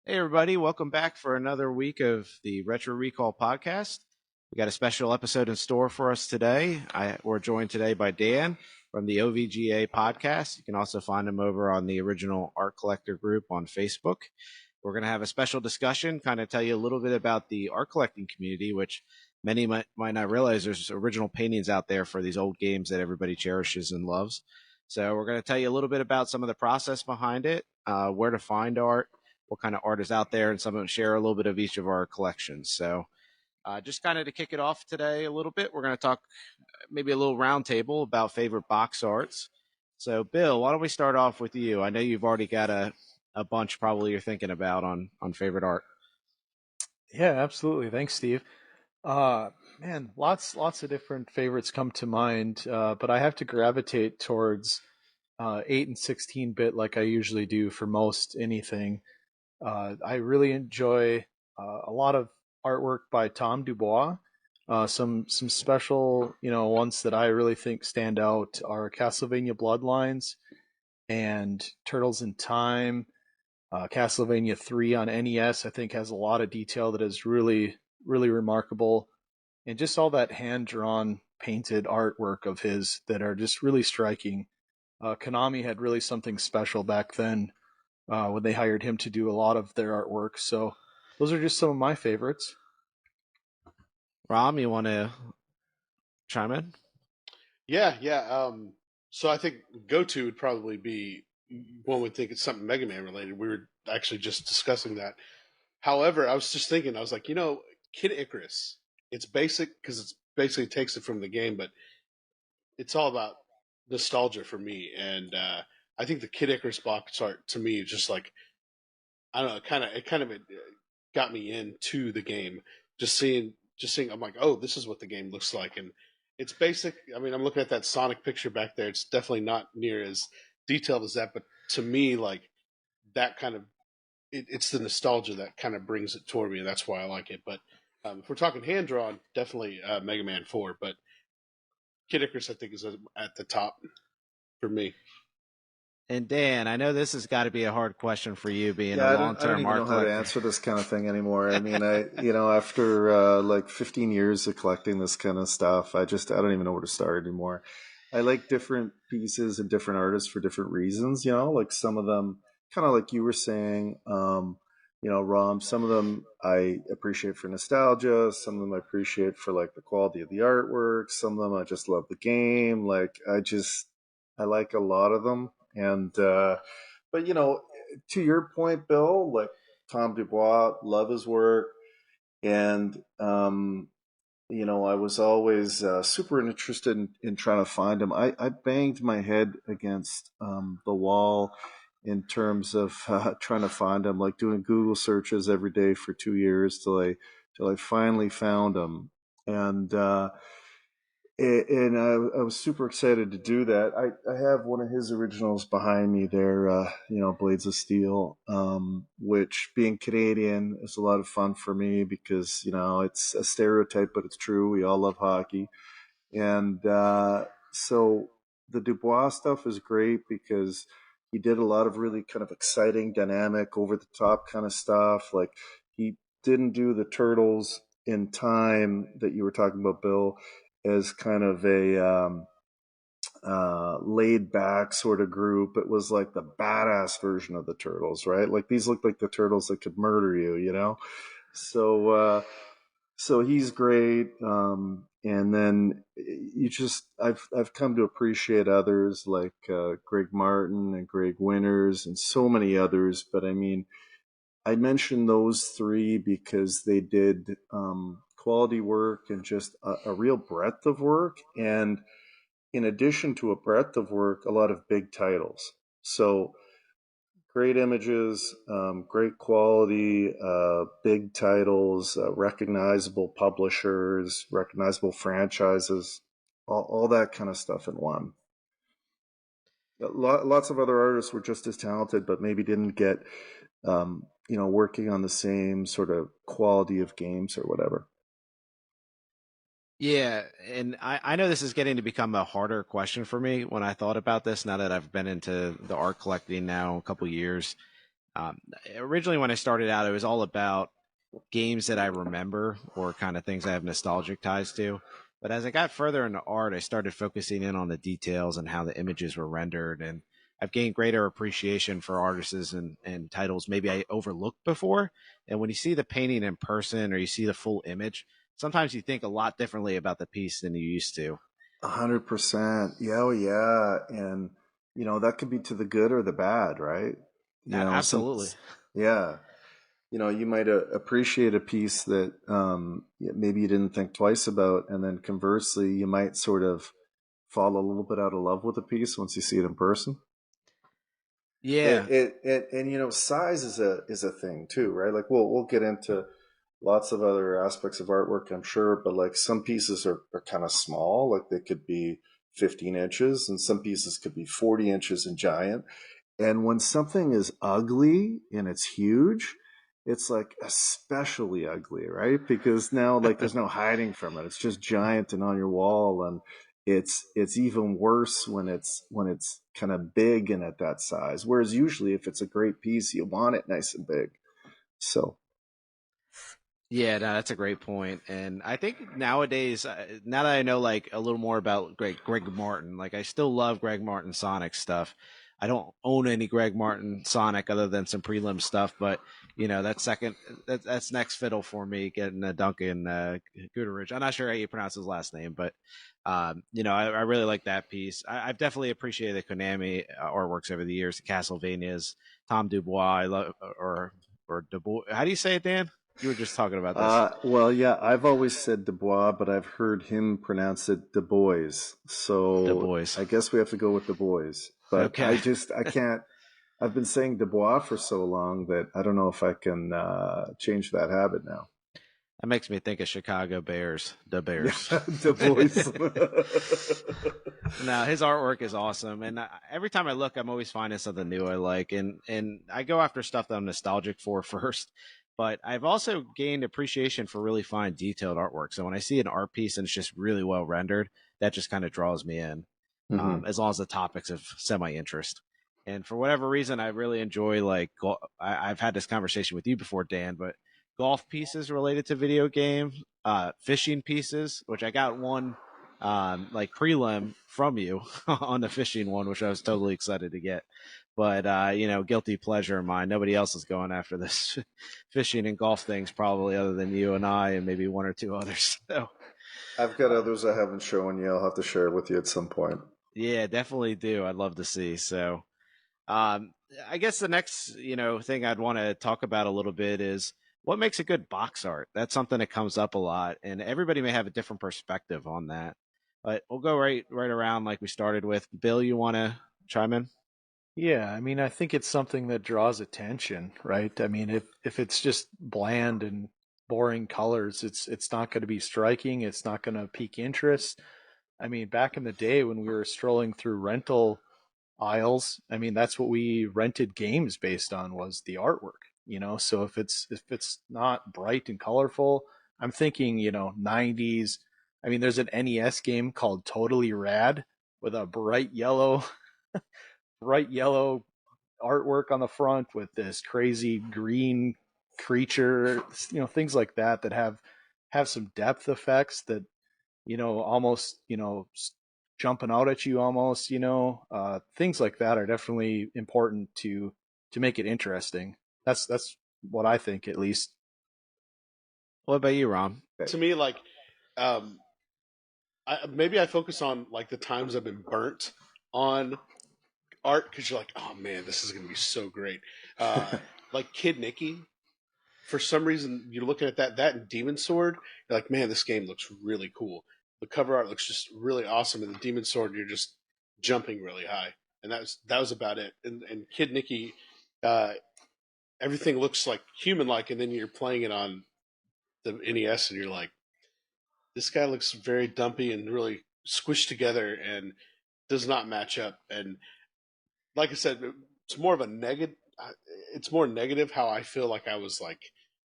Hey, everybody, welcome back for another week of the Retro Recall podcast. We got a special episode in store for us today. We're joined today by Dan from the OVGA podcast. You can also find him over on the original Art Collector group on Facebook. We're going to have a special discussion, kind of tell you a little bit about the art collecting community, which many might not realize there's original paintings out there for these old games that everybody cherishes and loves. So we're going to tell you a little bit about some of the process behind it, where to find art, what kind of art is out there, and some of them share a little bit of each of our collections. So, just kind of to kick it off today a little bit, we're going to talk maybe a little roundtable about favorite box arts. So, Bill, why don't we start off with you? I know you've already got a bunch probably you're thinking about on favorite art. Yeah, absolutely. Thanks, Steve. Uh, Man, lots of different favorites come to mind, but I have to gravitate towards 8 and 16-bit like I usually do for most anything. I really enjoy a lot of artwork by Tom Dubois. Some special, ones that I really think stand out are Castlevania Bloodlines and Turtles in Time. Castlevania 3 on NES, I think, has a lot of detail that is really remarkable. And just all that hand drawn, painted artwork of his that are just really striking. Konami had really something special back then when they hired him to do a lot of their artwork. So those are just some of my favorites. Rom, you want to chime in? Yeah. So I think go-to would probably be one would think it's something Mega Man related. We were actually just discussing that. However, I was just thinking, I was like, Kid Icarus. It's basic because it's basically takes it from the game, but it's all about nostalgia for me. And I think the Kid Icarus box art to me is just like I don't know, it got me into the game. Just seeing, I'm like, oh, this is what the game looks like, and it's basic. I mean, I'm looking at that Sonic picture back there. It's definitely not near as detailed as that, but to me, like that kind of it's the nostalgia that kind of brings it toward me, and that's why I like it. But if we're talking hand drawn, definitely Mega Man 4, but Kid Icarus I think is at the top for me. And Dan, I know this has got to be a hard question for you, being a Yeah, I don't long-term even art know how to collector. answer this kind of thing anymore. I mean, after like 15 years of collecting this kind of stuff, I don't even know where to start anymore. I like different pieces and different artists for different reasons, like some of them, kind of like you were saying, Rom, some of them I appreciate for nostalgia, some of them I appreciate for like the quality of the artwork, some of them I just love the game. I like a lot of them. But to your point, Bill, like Tom Dubois, love his work, and I was always super interested in trying to find him. I banged my head against the wall in terms of trying to find him, like doing Google searches every day for 2 years till I finally found him, and I was super excited to do that. I have one of his originals behind me there, Blades of Steel, which being Canadian is a lot of fun for me because, it's a stereotype, but it's true. We all love hockey. And so the Dubois stuff is great because he did a lot of really kind of exciting, dynamic, over the top kind of stuff. Like he didn't do the Turtles in Time that you were talking about, Bill, as kind of a laid back sort of group. It was like the badass version of the Turtles, right? Like these looked like the Turtles that could murder you. So so he's great. And then I've come to appreciate others like Greg Martin and Greg Winters and so many others. But I mean, I mentioned those three because they did quality work and just a real breadth of work. And in addition to a breadth of work, a lot of big titles. So great images, great quality, big titles, recognizable publishers, recognizable franchises, all that kind of stuff in one. Lots of other artists were just as talented, but maybe didn't get, working on the same sort of quality of games or whatever. Yeah, and I know this is getting to become a harder question for me when I thought about this now that I've been into the art collecting now a couple years. Um, Originally, when I started out, it was all about games that I remember or kind of things I have nostalgic ties to. But as I got further into art, I started focusing in on the details and how the images were rendered. And I've gained greater appreciation for artists and titles maybe I overlooked before. And when you see the painting in person or you see the full image, sometimes you think a lot differently about the piece than you used to. 100%. Yeah, oh yeah. And, that could be to the good or the bad, right? Absolutely. Yeah. You might appreciate a piece that maybe you didn't think twice about. And then conversely, you might sort of fall a little bit out of love with a piece once you see it in person. Yeah. And size is a thing too, right? Like we'll get into lots of other aspects of artwork, I'm sure, but like some pieces are kind of small, like they could be 15 inches, and some pieces could be 40 inches and giant. And when something is ugly and it's huge, it's like especially ugly, right? Because now like there's no hiding from it. It's just giant and on your wall, and it's even worse when it's kind of big and at that size. Whereas usually if it's a great piece, you want it nice and big. So Yeah, no, that's a great point. And I think nowadays, now that I know like a little more about Greg Martin, like I still love Greg Martin Sonic stuff. I don't own any Greg Martin Sonic other than some prelim stuff, but that's next fiddle for me getting a Duncan Guterich. I'm not sure how you pronounce his last name, but I really like that piece. I've definitely appreciated the Konami artworks over the years, the Castlevanias, Tom Dubois, I love or Dubois. How do you say it, Dan? You were just talking about this. well, yeah, I've always said Dubois, but I've heard him pronounce it Du Bois. Du So Bois. I guess we have to go with Du Bois. But Okay. I can't. I've been saying Dubois for so long that I don't know if I can change that habit now. That makes me think of Chicago Bears. The Bears. Yeah, Du Bois. No, his artwork is awesome, and every time I look, I'm always finding something new I like, and I go after stuff that I'm nostalgic for first. But I've also gained appreciation for really fine, detailed artwork. So when I see an art piece and it's just really well rendered, that just kind of draws me in, Mm-hmm. as long as the topics of semi interest. And for whatever reason, I really enjoy I've had this conversation with you before, Dan, but golf pieces related to video games, fishing pieces, which I got one like prelim from you on the fishing one, which I was totally excited to get. But guilty pleasure of mine. Nobody else is going after this fishing and golf things, probably other than you and I, and maybe one or two others. So I've got others I haven't shown you. I'll have to share it with you at some point. yeah, definitely do. I'd love to see. So um, I guess the next thing I'd want to talk about a little bit is what makes a good box art. That's something that comes up a lot, and everybody may have a different perspective on that. But we'll go right around like we started with. Bill, you want to chime in? Yeah, I mean, I think it's something that draws attention, right? I mean, if it's just bland and boring colors, it's not going to be striking. It's not going to pique interest. I mean, back in the day when we were strolling through rental aisles, I mean, that's what we rented games based on was the artwork, So if it's not bright and colorful, I'm thinking, 90s. I mean, there's an NES game called Totally Rad with a bright yellow artwork on the front with this crazy green creature, things like that have some depth effects that almost jumping out at you almost, things like that are definitely important to make it interesting. That's what I think, at least. What about you, Rom? To me, like, um, maybe I focus on like the times I've been burnt on art because you're like, oh man, this is gonna be so great. Like Kid Nicky, for some reason you're looking at that and Demon Sword, you're like, man, this game looks really cool. The cover art looks just really awesome, and the Demon Sword, you're just jumping really high, and that was about it. And Kid Nicky, uh, everything looks like human like, and then you're playing it on the NES, and you're like, this guy looks very dumpy and really squished together, and does not match up. And like I said, it's more of a negative. It's more negative how I feel like I was like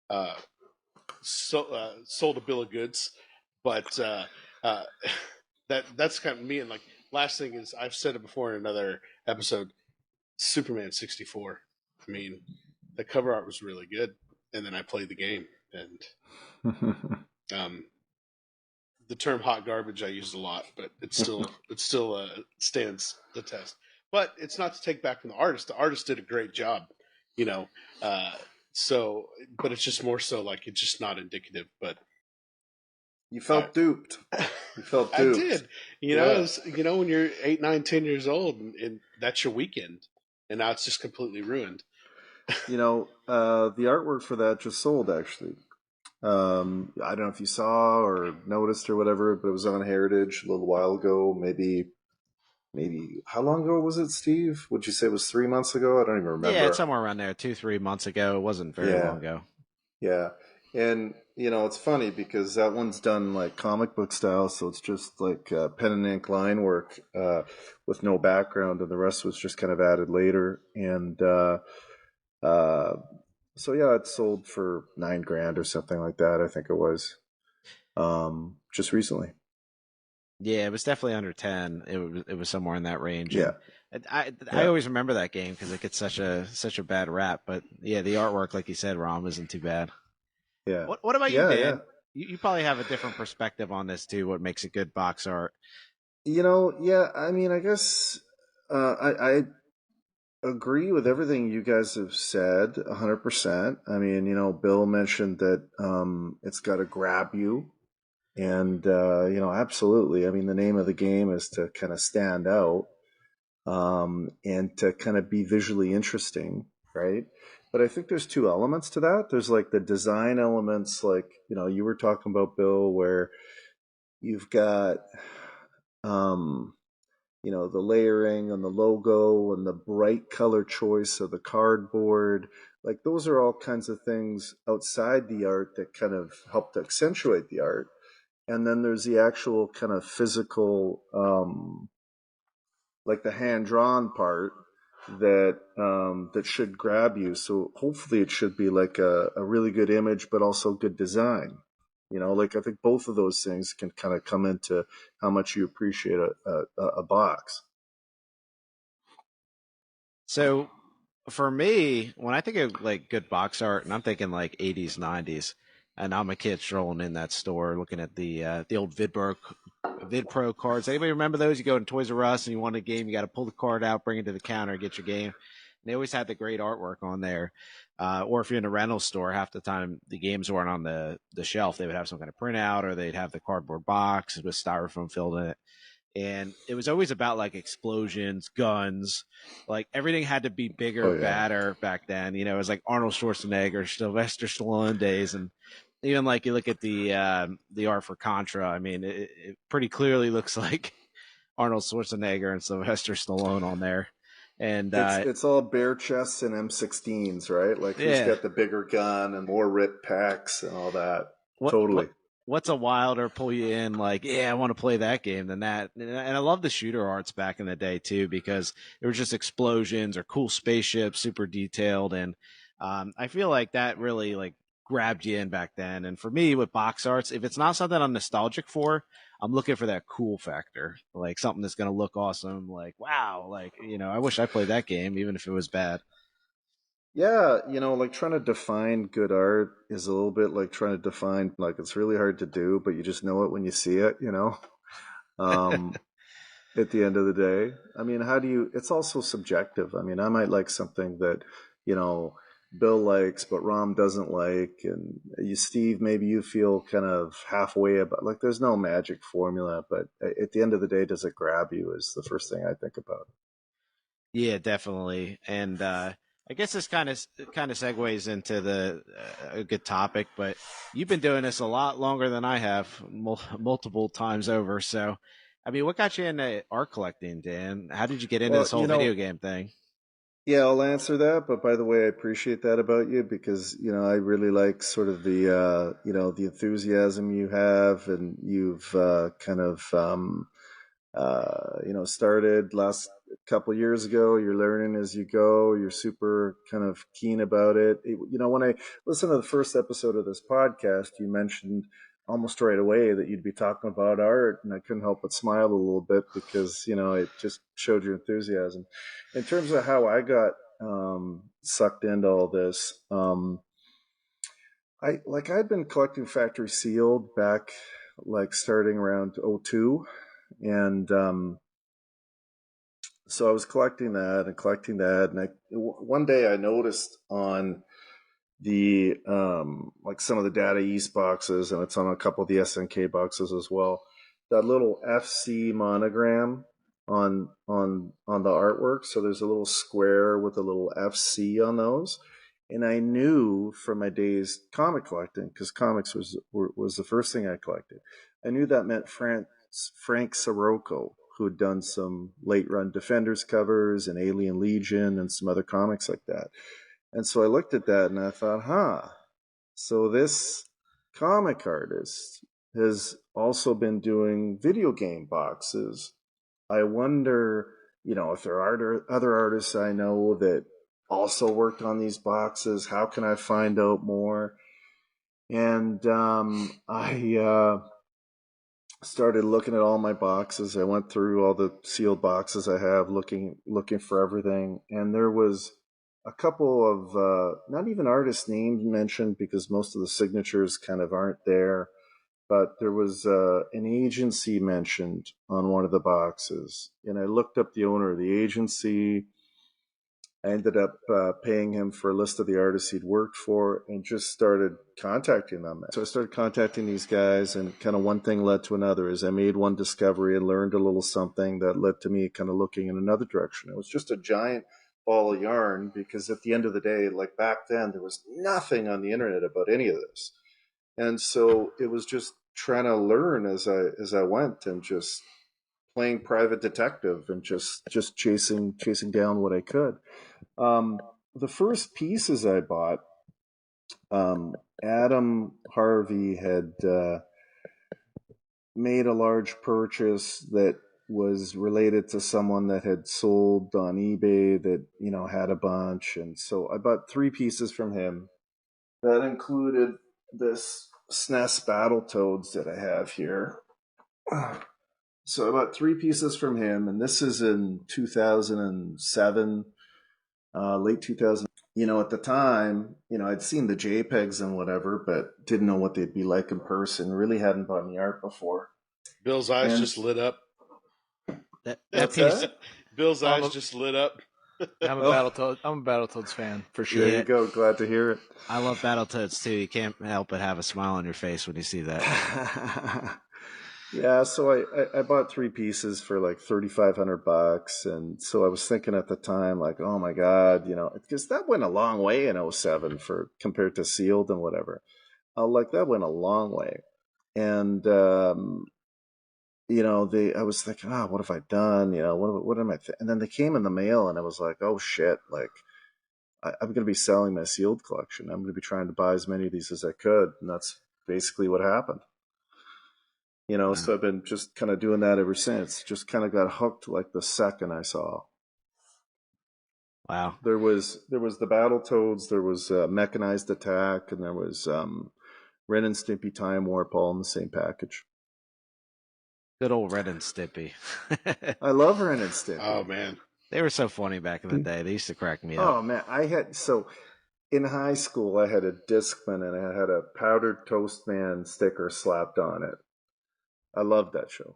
uh, sold a bill of goods, but uh, that's kind of me. And like last thing is, I've said it before in another episode, Superman 64. I mean, the cover art was really good. And then I played the game, and the term hot garbage I used a lot, but it still stands the test. But it's not to take back from the artist. The artist did a great job, you know. Uh, so, but it's just more so like it's just not indicative. But You felt duped. You felt duped. I did. When you're 8, 9, 10 years old, and that's your weekend, and now it's just completely ruined. The artwork for that just sold, actually. I don't know if you saw or noticed or whatever, but it was on Heritage a little while ago. Maybe how long ago was it, Steve? Would you say it was 3 months ago? I don't even remember. Yeah, it's somewhere around there, 2-3 months ago. It wasn't very long ago. Yeah. And, it's funny because that one's done like comic book style, so it's just like pen and ink line work with no background, and the rest was just kind of added later. And so yeah, it sold for $9,000 or something like that. I think it was just recently. Yeah, it was definitely under 10. It was somewhere in that range. Yeah. And I always remember that game because it gets such a bad rap. But yeah, the artwork, like you said, Rom, isn't too bad. Yeah. What about you, Dan? Yeah. You probably have a different perspective on this too. What makes a good box art? I mean, I guess I agree with everything you guys have said 100%. I mean, Bill mentioned that it's got to grab you. And, absolutely. I mean, the name of the game is to kind of stand out and to kind of be visually interesting, right? But I think there's two elements to that. There's like the design elements, like, you were talking about, Bill, where you've got, the layering and the logo and the bright color choice of the cardboard. Like those are all kinds of things outside the art that kind of help to accentuate the art. And then there's the actual kind of physical, like the hand-drawn part that should grab you. So hopefully it should be like a really good image, but also good design. Like I think both of those things can kind of come into how much you appreciate a box. So for me, when I think of like good box art, and I'm thinking like 80s, 90s, and I'm a kid strolling in that store looking at the old VidPro cards. Anybody remember those? You go in Toys R Us and you want a game, you got to pull the card out, bring it to the counter, get your game. And they always had the great artwork on there. Or if you're in a rental store, half the time the games weren't on the shelf. They would have some kind of printout, or they'd have the cardboard box with styrofoam filled in it. And it was always about like explosions, guns, like everything had to be bigger, badder back then. It was like Arnold Schwarzenegger, Sylvester Stallone days, and even like you look at the art for Contra. I mean, it pretty clearly looks like Arnold Schwarzenegger and Sylvester Stallone on there. And it's all bare chests and M16s, right? Like who's got the bigger gun and more rip packs and all that. Totally. What's a wilder pull you in? Like, yeah, I want to play that game than that. And I love the shooter arts back in the day too, because it was just explosions or cool spaceships, super detailed. And I feel like that really like grabbed you in back then. And for me with box arts, if it's not something I'm nostalgic for, I'm looking for that cool factor, like something that's going to look awesome. Like, wow, like, I wish I played that game, even if it was bad. Yeah, like trying to define good art is a little bit like trying to define, like it's really hard to do, but you just know it when you see it, at the end of the day. I mean, it's also subjective. I mean, I might like something that, Bill likes, but Rom doesn't like. And Steve, maybe you feel kind of halfway about, like there's no magic formula, but at the end of the day, does it grab you is the first thing I think about. Yeah, definitely. And I guess this kind of segues into a good topic, but you've been doing this a lot longer than I have, multiple times over. So, I mean, what got you into art collecting, Dan? How did you get into this whole video game thing? Yeah, I'll answer that. But by the way, I appreciate that about you because, I really like sort of the, the enthusiasm you have, and you've kind of, started last couple years ago. You're learning as you go. You're super kind of keen about it. When I listened to the first episode of this podcast, you mentioned almost right away that you'd be talking about art, and I couldn't help but smile a little bit because, it just showed your enthusiasm. In terms of how I got sucked into all this. I'd been collecting factory sealed back like starting around '02, and so I was collecting that and collecting that, and one day I noticed on the like some of the Data East boxes, and it's on a couple of the SNK boxes as well, that little FC monogram on the artwork. So there's a little square with a little FC on those. And I knew from my days comic collecting, because comics was the first thing I collected, I knew that meant Frank Sirocco, who had done some late run Defenders covers and Alien Legion and some other comics like that. And so I looked at that and I thought, so this comic artist has also been doing video game boxes. I wonder, if there are other artists I know that also worked on these boxes. How can I find out more? And I started looking at all my boxes. I went through all the sealed boxes I have, looking for everything, and there was a couple of not even artist names mentioned because most of the signatures kind of aren't there, but there was an agency mentioned on one of the boxes, and I looked up the owner of the agency. I ended up paying him for a list of the artists he'd worked for and just started contacting them. So I started contacting these guys, and kind of one thing led to another as I made one discovery and learned a little something that led to me kind of looking in another direction. It was just a giant ball of yarn because at the end of the day, like back then, there was nothing on the internet about any of this. And so it was just trying to learn as I went and just playing private detective and just chasing down what I could. The first pieces I bought, Adam Harvey had made a large purchase that was related to someone that had sold on eBay that, had a bunch. And so I bought 3 pieces from him. That included this SNES Battletoads that I have here. So I bought 3 pieces from him, and this is in 2007. Late 2000. At the time, I'd seen the JPEGs and whatever, but didn't know what they'd be like in person. Really hadn't bought any art before. Bill's eyes just lit up. That piece. Bill's eyes just lit up. I'm a Battletoads fan for sure. There you go. Glad to hear it. I love Battletoads too. You can't help but have a smile on your face when you see that. Yeah, so I bought 3 pieces for like $3,500, and so I was thinking at the time, like, oh my God, because that went a long way in '07 for compared to sealed and whatever. That went a long way, and I was thinking, what have I done? What am I? And then they came in the mail, and I was like, oh shit, like I'm going to be selling my sealed collection. I'm going to be trying to buy as many of these as I could, and that's basically what happened. So I've been just kind of doing that ever since. Just kind of got hooked like the second I saw. Wow. There was the Battletoads, there was Mechanized Attack, and there was Ren and Stimpy Time Warp all in the same package. Good old Ren and Stimpy. I love Ren and Stimpy. Oh man, they were so funny back in the day. They used to crack me up. Oh man, in high school I had a Discman and I had a Powdered Toast Man sticker slapped on it. I loved that show.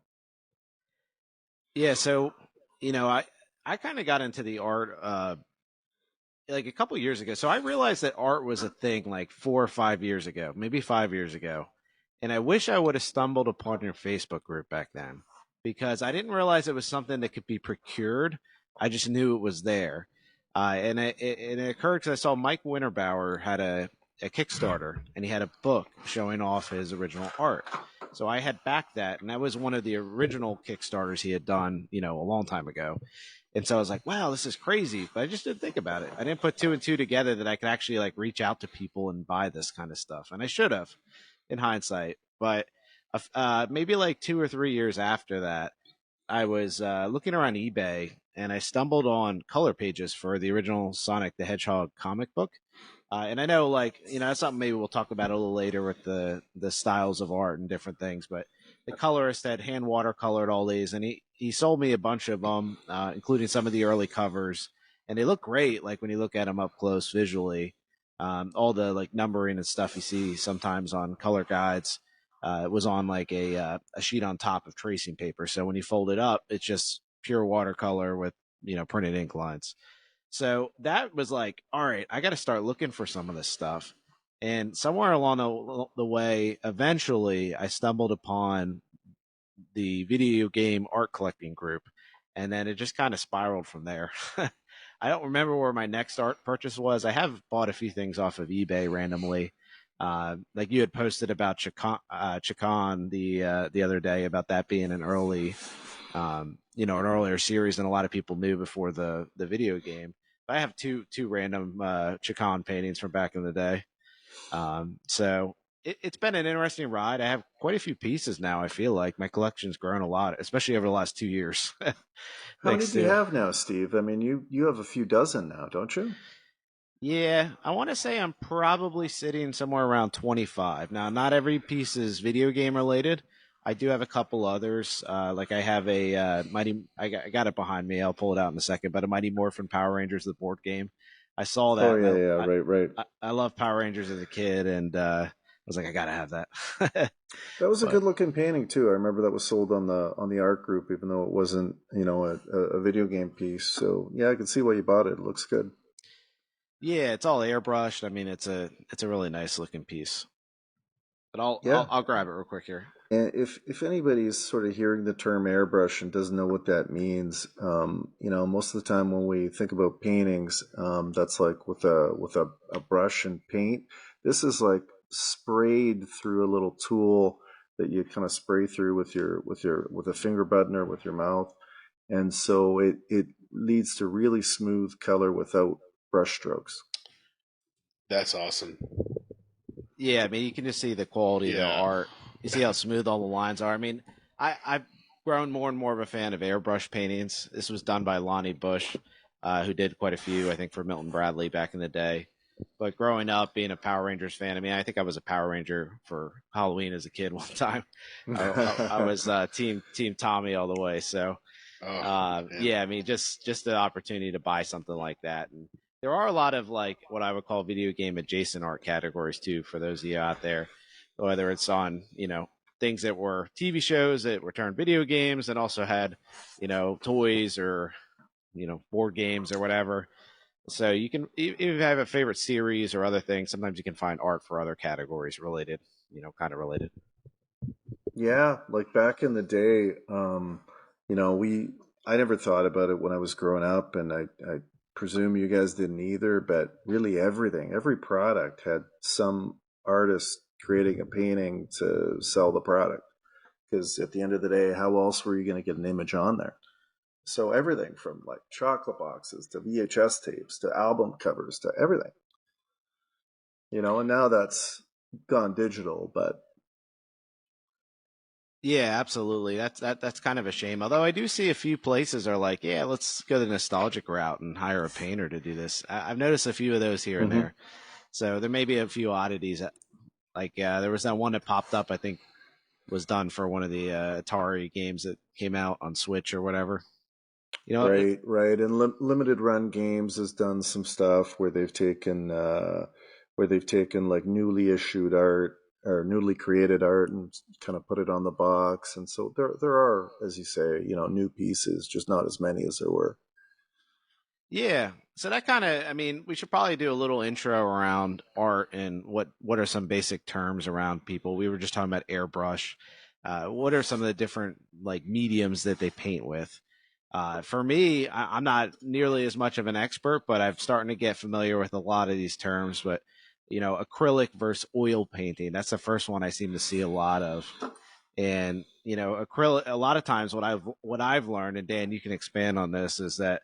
Yeah, so I kind of got into the art like a couple years ago. So I realized that art was a thing like 4 or 5 years ago, maybe 5 years ago. And I wish I would have stumbled upon your Facebook group back then because I didn't realize it was something that could be procured. I just knew it was there. And it occurred because I saw Mike Winterbauer had a Kickstarter, and he had a book showing off his original art. So I had backed that, and that was one of the original Kickstarters he had done, a long time ago. And so I was like, wow, this is crazy. But I just didn't think about it. I didn't put 2 and 2 together that I could actually like reach out to people and buy this kind of stuff. And I should have in hindsight. But maybe like 2 or 3 years after that, I was looking around eBay, and I stumbled on color pages for the original Sonic the Hedgehog comic book. And I know, that's something maybe we'll talk about a little later with the styles of art and different things. But the colorist had hand watercolored all these, and he sold me a bunch of them, including some of the early covers. and they look great. Like when you look at them up close visually, all the like numbering and stuff you see sometimes on color guides, it was on like a sheet on top of tracing paper. So when you fold it up, it's just pure watercolor with printed ink lines. So that was like, all right, I got to start looking for some of this stuff. And somewhere along the way, eventually, I stumbled upon the video game art collecting group, and then it just kind of spiraled from there. I don't remember where my next art purchase was. I have bought a few things off of eBay randomly. Like you had posted about Chacon the other day about that being an early, an earlier series than a lot of people knew before the video game. I have two random Chacon paintings from back in the day. So it's been an interesting ride. I have quite a few pieces now. I feel like my collection's grown a lot, especially over the last 2 years. How many Thanks do you to have now, Steve? I mean, you have a few dozen now, don't you? Yeah, I want to say I'm probably sitting somewhere around 25. Now, not every piece is video game related. I do have a couple others. Like I have a Mighty. I got it behind me. I'll pull it out in a second. But a Mighty Morphin Power Rangers, the board game. I saw Oh that, yeah, and yeah, right, right. I love Power Rangers as a kid, and I was like, I gotta have that. That was a But good looking painting too. I remember that was sold on the art group, even though it wasn't, a video game piece. So yeah, I can see why you bought it. It looks good. yeah, it's all airbrushed. I mean, it's a really nice looking piece. But I'll Yeah. I'll, I'll grab it real quick here. And if anybody's sort of hearing the term airbrush and doesn't know what that means, most of the time when we think about paintings, that's like with a brush and paint. This is like sprayed through a little tool that you kind of spray through with a finger button or with your mouth, and so it leads to really smooth color without brush strokes. That's awesome. Yeah, I mean, you can just see the quality of the Yeah. art. You see how smooth all the lines are. I mean, I've grown more and more of a fan of airbrush paintings. This was done by Lonnie Bush, who did quite a few, I think, for Milton Bradley back in the day. But growing up, being a Power Rangers fan, I mean, I think I was a Power Ranger for Halloween as a kid one time. I was team Tommy all the way. So Oh, man. yeah, I mean, just the opportunity to buy something like that, and there are a lot of like what I would call video game adjacent art categories too. For those of you out there, whether it's on things that were TV shows that were turned video games, and also had toys or board games or whatever. So you can if you have a favorite series or other things, sometimes you can find art for other categories related, kind of related. Yeah, like back in the day, we I never thought about it when I was growing up, and I presume you guys didn't either, but really everything, every product had some artist creating a painting to sell the product. Because at the end of the day, how else were you going to get an image on there? So everything from like chocolate boxes to VHS tapes to album covers to everything, and now that's gone digital, but Yeah, absolutely. That's kind of a shame. Although I do see a few places are like, yeah, let's go the nostalgic route and hire a painter to do this. I've noticed a few of those here and Mhm. there. So there may be a few oddities. Like there was that one that popped up. I think was done for one of the Atari games that came out on Switch or whatever. Right, right. And limited run games has done some stuff where they've taken like newly issued art or newly created art and kind of put it on the box. And so there are, as you say, new pieces, just not as many as there were. Yeah. So that kind of, I mean, we should probably do a little intro around art and what are some basic terms around people. We were just talking about airbrush. What are some of the different like mediums that they paint with? For me, I'm not nearly as much of an expert, but I'm starting to get familiar with a lot of these terms. But acrylic versus oil painting, that's the first one I seem to see a lot of. And acrylic, a lot of times what I've learned, and Dan, you can expand on this, is that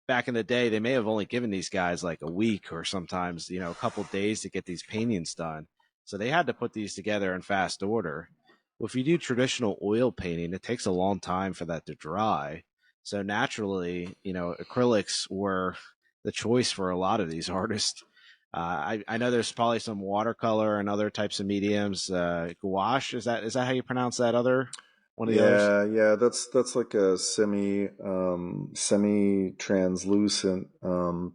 back in the day, they may have only given these guys like a week or sometimes, a couple days to get these paintings done. So they had to put these together in fast order. Well, if you do traditional oil painting, it takes a long time for that to dry. So naturally, acrylics were the choice for a lot of these artists. I know there's probably some watercolor and other types of mediums. Gouache, is that how you pronounce that other? one of the others? Yeah, that's like a semi translucent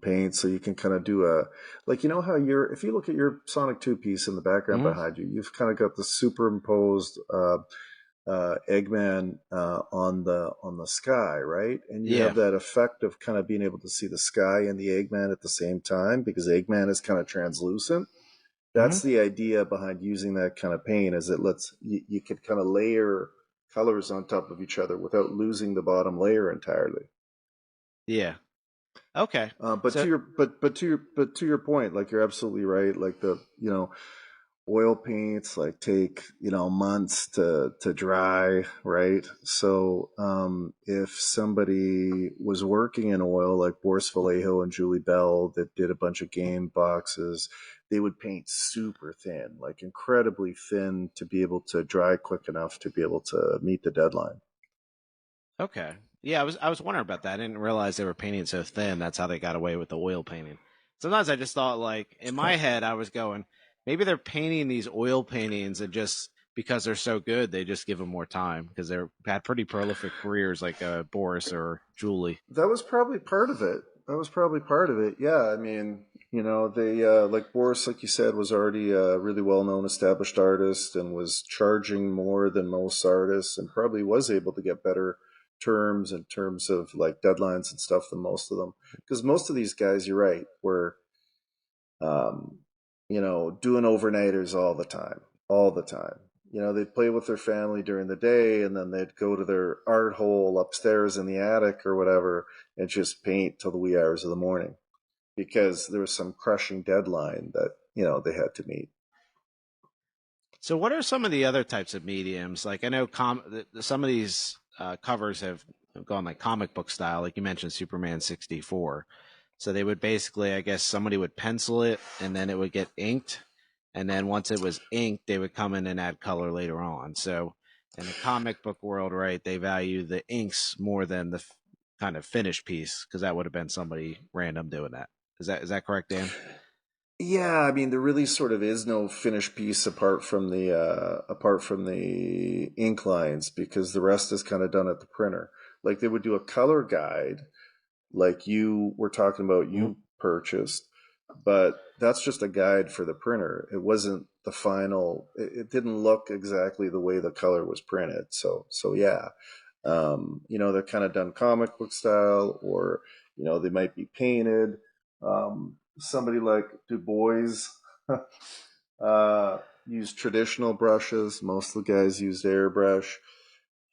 paint, so you can kind of do a, like, you know how if you look at your Sonic 2 piece in the background Mhm. behind you, you've kind of got the superimposed Eggman on the sky, right? And you Yeah. have that effect of kind of being able to see the sky and the Eggman at the same time, because Eggman is kind of translucent. Hmm. That's the idea behind using that kind of paint, is it lets you could kind of layer colors on top of each other without losing the bottom layer entirely. Yeah. Okay. But So to your point, like, you're absolutely right. Like, oil paints like take months to dry, right? So if somebody was working in oil, like Boris Vallejo and Julie Bell, that did a bunch of game boxes, they would paint super thin, like incredibly thin, to be able to dry quick enough to be able to meet the deadline. okay. Yeah, I was wondering about that. I didn't realize they were painting so thin. That's how they got away with the oil painting. Sometimes I just thought, like, in my head, I was going, maybe they're painting these oil paintings and just because they're so good, they just give them more time because they're had pretty prolific careers, like Boris or Julie. That was probably part of it. That was probably part of it. Yeah, I mean, they like Boris, like you said, was already a really well-known established artist and was charging more than most artists, and probably was able to get better terms in terms of like deadlines and stuff than most of them. Because most of these guys, you're right, were um, doing overnighters all the time. They'd play with their family during the day, and then they'd go to their art hole upstairs in the attic or whatever and just paint till the wee hours of the morning, because there was some crushing deadline that, they had to meet. So, what are some of the other types of mediums? Like, I know some of these covers have gone like comic book style, like you mentioned, Superman 64. So they would basically, I guess, somebody would pencil it, and then it would get inked, and then once it was inked, they would come in and add color later on. So, in the comic book world, right, they value the inks more than the kind of finished piece because that would have been somebody random doing that. Is that correct, Dan? Yeah, I mean, there really sort of is no finished piece apart from the ink lines, because the rest is kind of done at the printer. Like, they would do a color guide, like you were talking about, Mhm. you purchased, but that's just a guide for the printer. It wasn't the final. It didn't look exactly the way the color was printed. So yeah, they're kind of done comic book style, or they might be painted. Somebody like Du Bois used traditional brushes. Most of the guys used airbrush.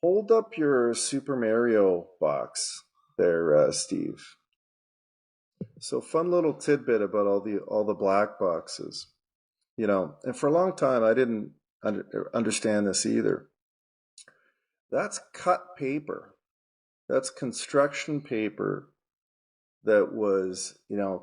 Hold up your Super Mario box there, Steve. So, fun little tidbit about all the black boxes. And for a long time I didn't understand this either. That's cut paper. That's construction paper that was,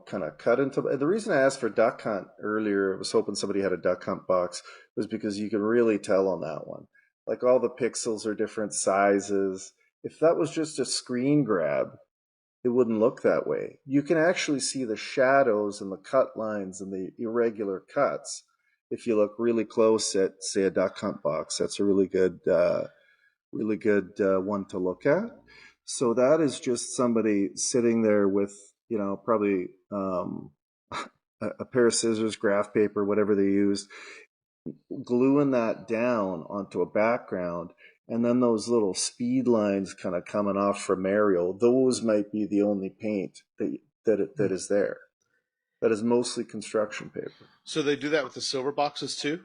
kind of cut into. The reason I asked for Duck Hunt earlier, I was hoping somebody had a Duck Hunt box, was because you can really tell on that one. Like, all the pixels are different sizes. If that was just a screen grab, it wouldn't look that way. You can actually see the shadows and the cut lines and the irregular cuts if you look really close at, say, a Duck Hunt box. That's a really good one to look at. So that is just somebody sitting there with, probably a pair of scissors, graph paper, whatever they used, gluing that down onto a background, and then those little speed lines kind of coming off from Mario. Those might be the only paint that is there. That is mostly construction paper. So they do that with the silver boxes too,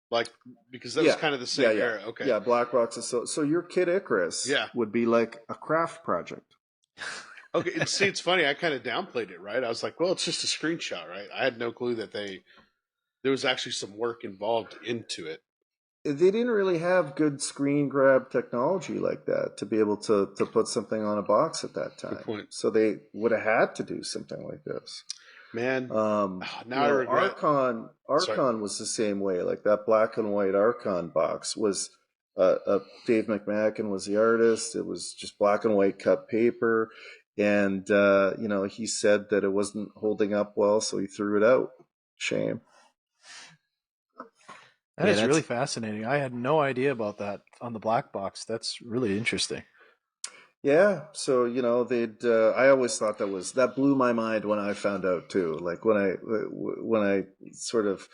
like, because that was Yeah, kind of the yeah, same yeah, era. Okay, yeah. Black boxes. So your Kid Icarus yeah, would be like a craft project. okay. And see, it's funny. I kind of downplayed it, right? I was like, well, it's just a screenshot, right? I had no clue that there was actually some work involved into it. They didn't really have good screen grab technology like that to be able to put something on a box at that Good time. point, So they would have had to do something like this. man. Now I regret. Sorry. Archon was the same way. Like, that black and white Archon box was, Dave McMacken was the artist. It was just black and white cut paper, and he said that it wasn't holding up well, so he threw it out. Shame. That Yeah, is really that's fascinating. I had no idea about that on the black box. That's really interesting. Yeah, so they'd. I always thought that blew my mind when I found out too. Like when I sort of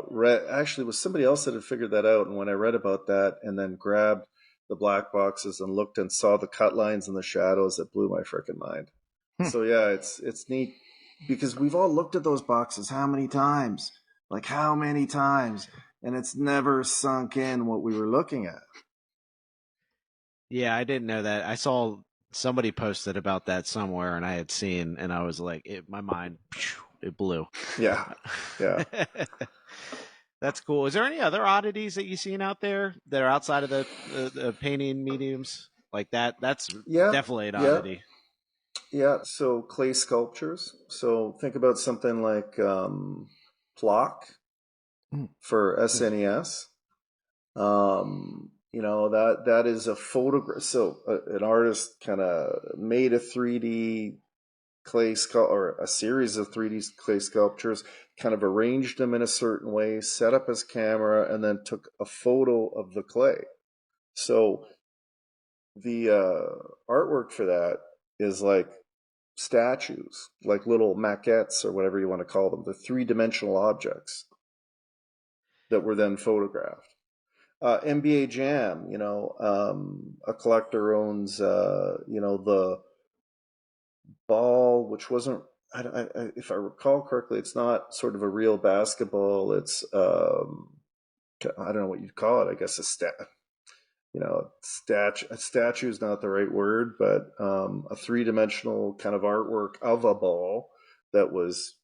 read. Actually, it was somebody else that had figured that out, and when I read about that, and then grabbed the black boxes and looked and saw the cut lines and the shadows, it blew my freaking mind. Hmm. So yeah, it's neat because we've all looked at those boxes how many times? Like how many times? And it's never sunk in what we were looking at. yeah. I didn't know that. I saw somebody posted about that somewhere, and I had seen, and I was like, my mind, it blew. Yeah, yeah. That's cool. Is there any other oddities that you've seen out there that are outside of the painting mediums like that? That's Yeah, definitely an yeah, oddity. yeah. So clay sculptures. So think about something like Flock Mm. for SNES. That is a photograph. So an artist kind of made a 3D clay or a series of 3D clay sculptures, kind of arranged them in a certain way, set up his camera, and then took a photo of the clay. So the artwork for that is like statues, like little maquettes or whatever you want to call them, the three-dimensional objects that were then photographed. NBA Jam, a collector owns, the ball, which wasn't, if I recall correctly, it's not sort of a real basketball. It's, I don't know what you'd call it. I guess a statue is not the right word, but a three-dimensional kind of artwork of a ball that was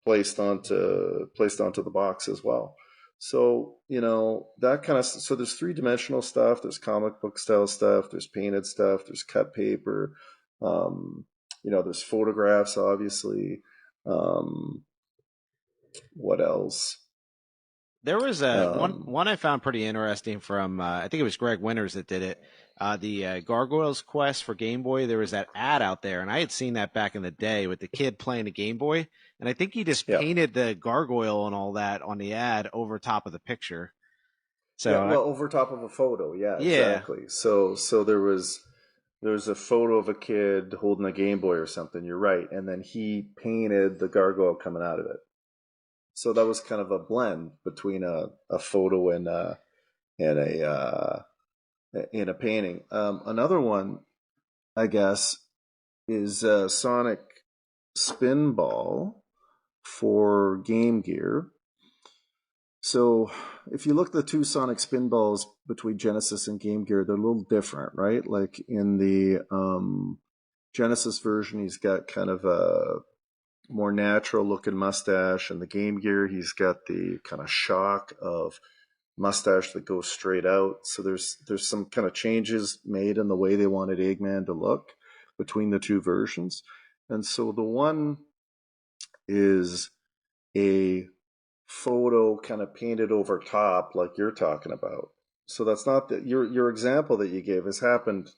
placed onto the box as well. So that kind of, so there's three-dimensional stuff, there's comic book style stuff, there's painted stuff, there's cut paper, there's photographs, obviously. What else? There was a one Um, one I found pretty interesting from I think it was Greg Winters that did it. The Gargoyles Quest for Game Boy. There was that ad out there, and I had seen that back in the day with the kid playing a Game Boy, and I think he just yeah, painted the gargoyle and all that on the ad over top of the picture. yeah. So Well, over top of a photo, yeah, yeah, exactly. So there's a photo of a kid holding a Game Boy or something. You're right, and then he painted the gargoyle coming out of it. So that was kind of a blend between a photo and in a painting. Another one, I guess, is Sonic Spinball for Game Gear. So if you look at the two Sonic Spinballs between Genesis and Game Gear, they're a little different, right? Like in the Genesis version, he's got kind of a more natural looking mustache, and the Game Gear, he's got the kind of shock of mustache that goes straight out. So there's some kind of changes made in the way they wanted Eggman to look between the two versions. And so the one is a photo kind of painted over top like you're talking about. So that's not that your example that you gave has happened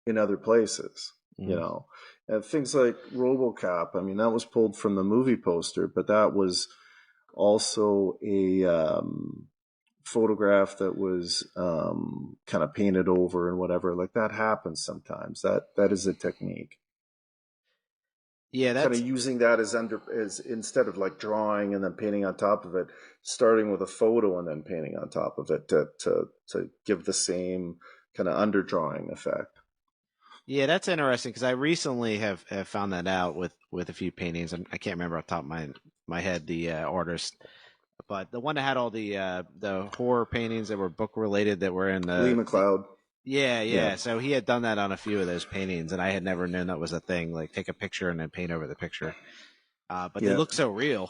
in other places, mm. And things like RoboCop, I mean, that was pulled from the movie poster, but that was also a photograph that was kind of painted over and whatever. Like that happens sometimes. That is a technique. yeah, Kind of that's using that as instead of like drawing and then painting on top of it, starting with a photo and then painting on top of it to give the same kind of underdrawing effect. yeah, that's interesting because I recently have found that out with a few paintings. I can't remember off the top of my head the artist, but the one that had all the horror paintings that were book related that were in Lee the McLeod. yeah, Yeah. yeah. So he had done that on a few of those paintings, and I had never known that was a thing. Like take a picture and then paint over the picture. But they Yeah. look so real.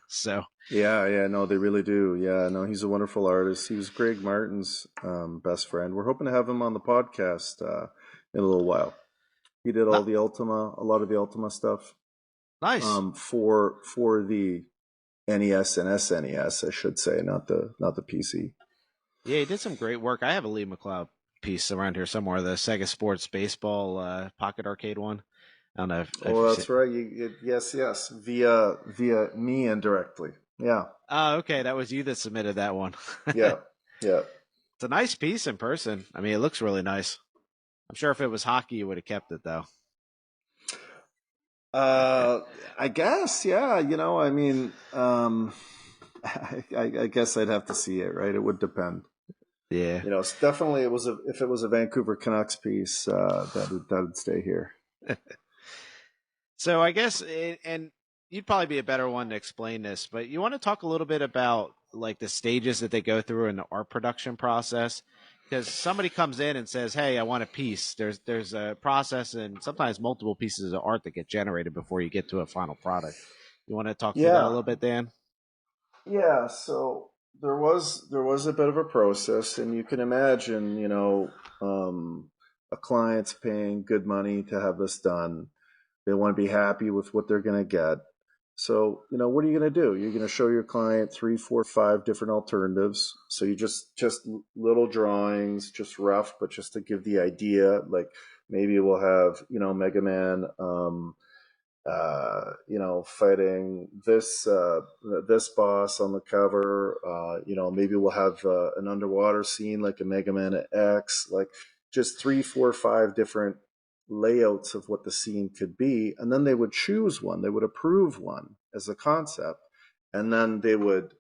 So Yeah, no, they really do. Yeah, no, he's a wonderful artist. He was Greg Martin's best friend. We're hoping to have him on the podcast in a little while. He did all not the Ultima, a lot of the Ultima stuff nice. for the NES and SNES, I should say, not the PC. Yeah, he did some great work. I have a Lee McLeod piece around here somewhere. The Sega Sports Baseball Pocket Arcade one. I don't know if Oh, you've seen. that's right. Yes, via me indirectly. Yeah. Oh, okay. That was you that submitted that one. Yeah. Yeah. It's a nice piece in person. I mean, it looks really nice. I'm sure if it was hockey, you would have kept it though. I guess, yeah. I mean, I guess I'd have to see it, right? It would depend. Yeah. It's definitely if it was a Vancouver Canucks piece, that'd stay here. So I guess, and you'd probably be a better one to explain this, but you want to talk a little bit about like the stages that they go through in the art production process, because somebody comes in and says, "Hey, I want a piece." There's a process and sometimes multiple pieces of art that get generated before you get to a final product. You want to talk through that a Yeah. little bit, Dan? Yeah, so there was a bit of a process, and you can imagine, a client's paying good money to have this done. They want to be happy with what they're going to get. So, what are you going to do? You're going to show your client three, four, five different alternatives. So you just little drawings, just rough, but just to give the idea. Like maybe we'll have, Mega Man. Fighting this boss on the cover. Maybe we'll have an underwater scene like a Mega Man X, like just three, four, five different layouts of what the scene could be, and then they would choose one. They would approve one as a concept, and then they would,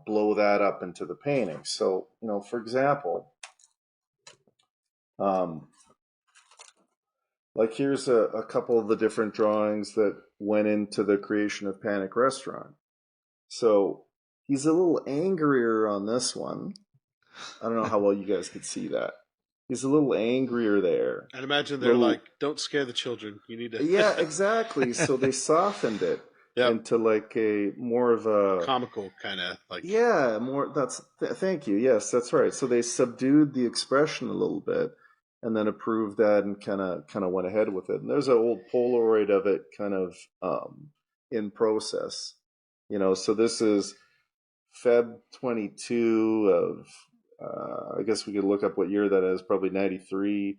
blow that up into the painting. So, for example, um, like here's a couple of the different drawings that went into the creation of Panic Restaurant. So he's a little angrier on this one. I don't know how well you guys could see that. He's a little angrier there. I'd imagine they're like, "Don't scare the children. You need to." Yeah, exactly. So they softened it into like a more of a comical kind of like. Yeah, more. Thank you. Yes, that's right. So they subdued the expression a little bit, and then approved that, and kind of went ahead with it. And there's an old Polaroid of it, kind of in process. So this is Feb 22 of. I guess we could look up what year that is. Probably 93.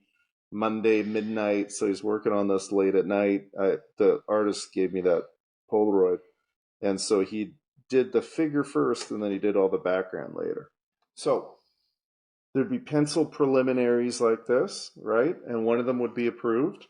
Monday midnight. So he's working on this late at night. The artist gave me that Polaroid, and so he did the figure first, and then he did all the background later. So there'd be pencil preliminaries like this, right? And one of them would be approved.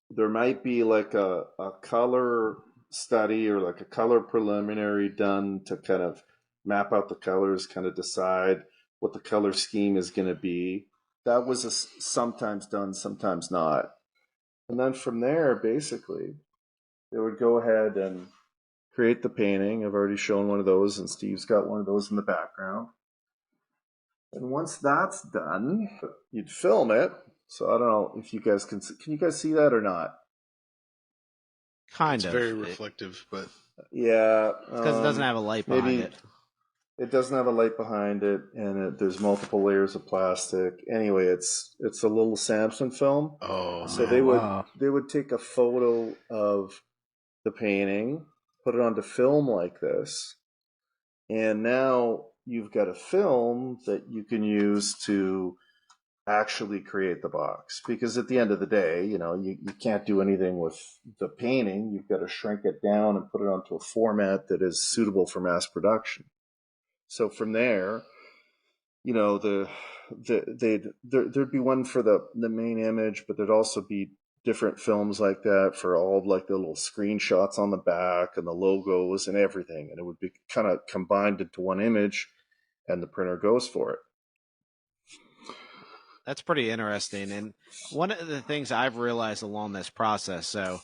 There might be like a color study or like a color preliminary done to kind of map out the colors, kind of decide what the color scheme is going to be. That was sometimes done, sometimes not. And then from there, basically, they would go ahead and create the painting. I've already shown one of those, and Steve's got one of those in the background. And once that's done, you'd film it. So I don't know if you guys can you guys see that or not? Kind of. It's very reflective, but yeah, because it doesn't have a light behind it. It doesn't have a light behind it, and there's multiple layers of plastic. Anyway, it's a little Samson film. Oh, so they would take a photo of the painting, put it onto film like this, and now you've got a film that you can use to actually create the box. Because at the end of the day, you can't do anything with the painting. You've got to shrink it down and put it onto a format that is suitable for mass production. So from there, there'd be one for the main image, but there'd also be different films like that for all of like the little screenshots on the back and the logos and everything, and it would be kind of combined into one image, and the printer goes for it. That's pretty interesting. And one of the things I've realized along this process, so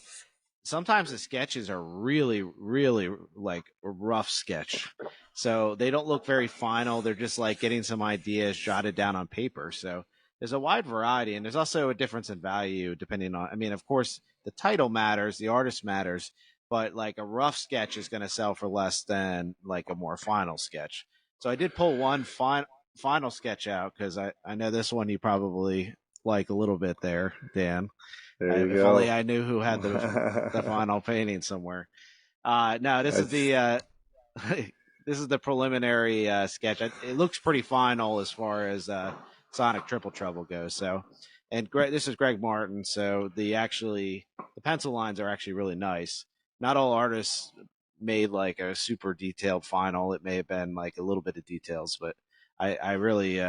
sometimes the sketches are really, really like a rough sketch. So they don't look very final. They're just like getting some ideas jotted down on paper. So there's a wide variety, and there's also a difference in value depending on, I mean, of course, the title matters, the artist matters, but like a rough sketch is going to sell for less than like a more final sketch. So I did pull one final sketch out because I know this one you probably like a little bit there, Dan. If only I knew who had the final painting somewhere. No, this is the this is the preliminary sketch. It looks pretty final as far as Sonic Triple Trouble goes. So, and this is Greg Martin. So the pencil lines are actually really nice. Not all artists made like a super detailed final. It may have been like a little bit of details, but I really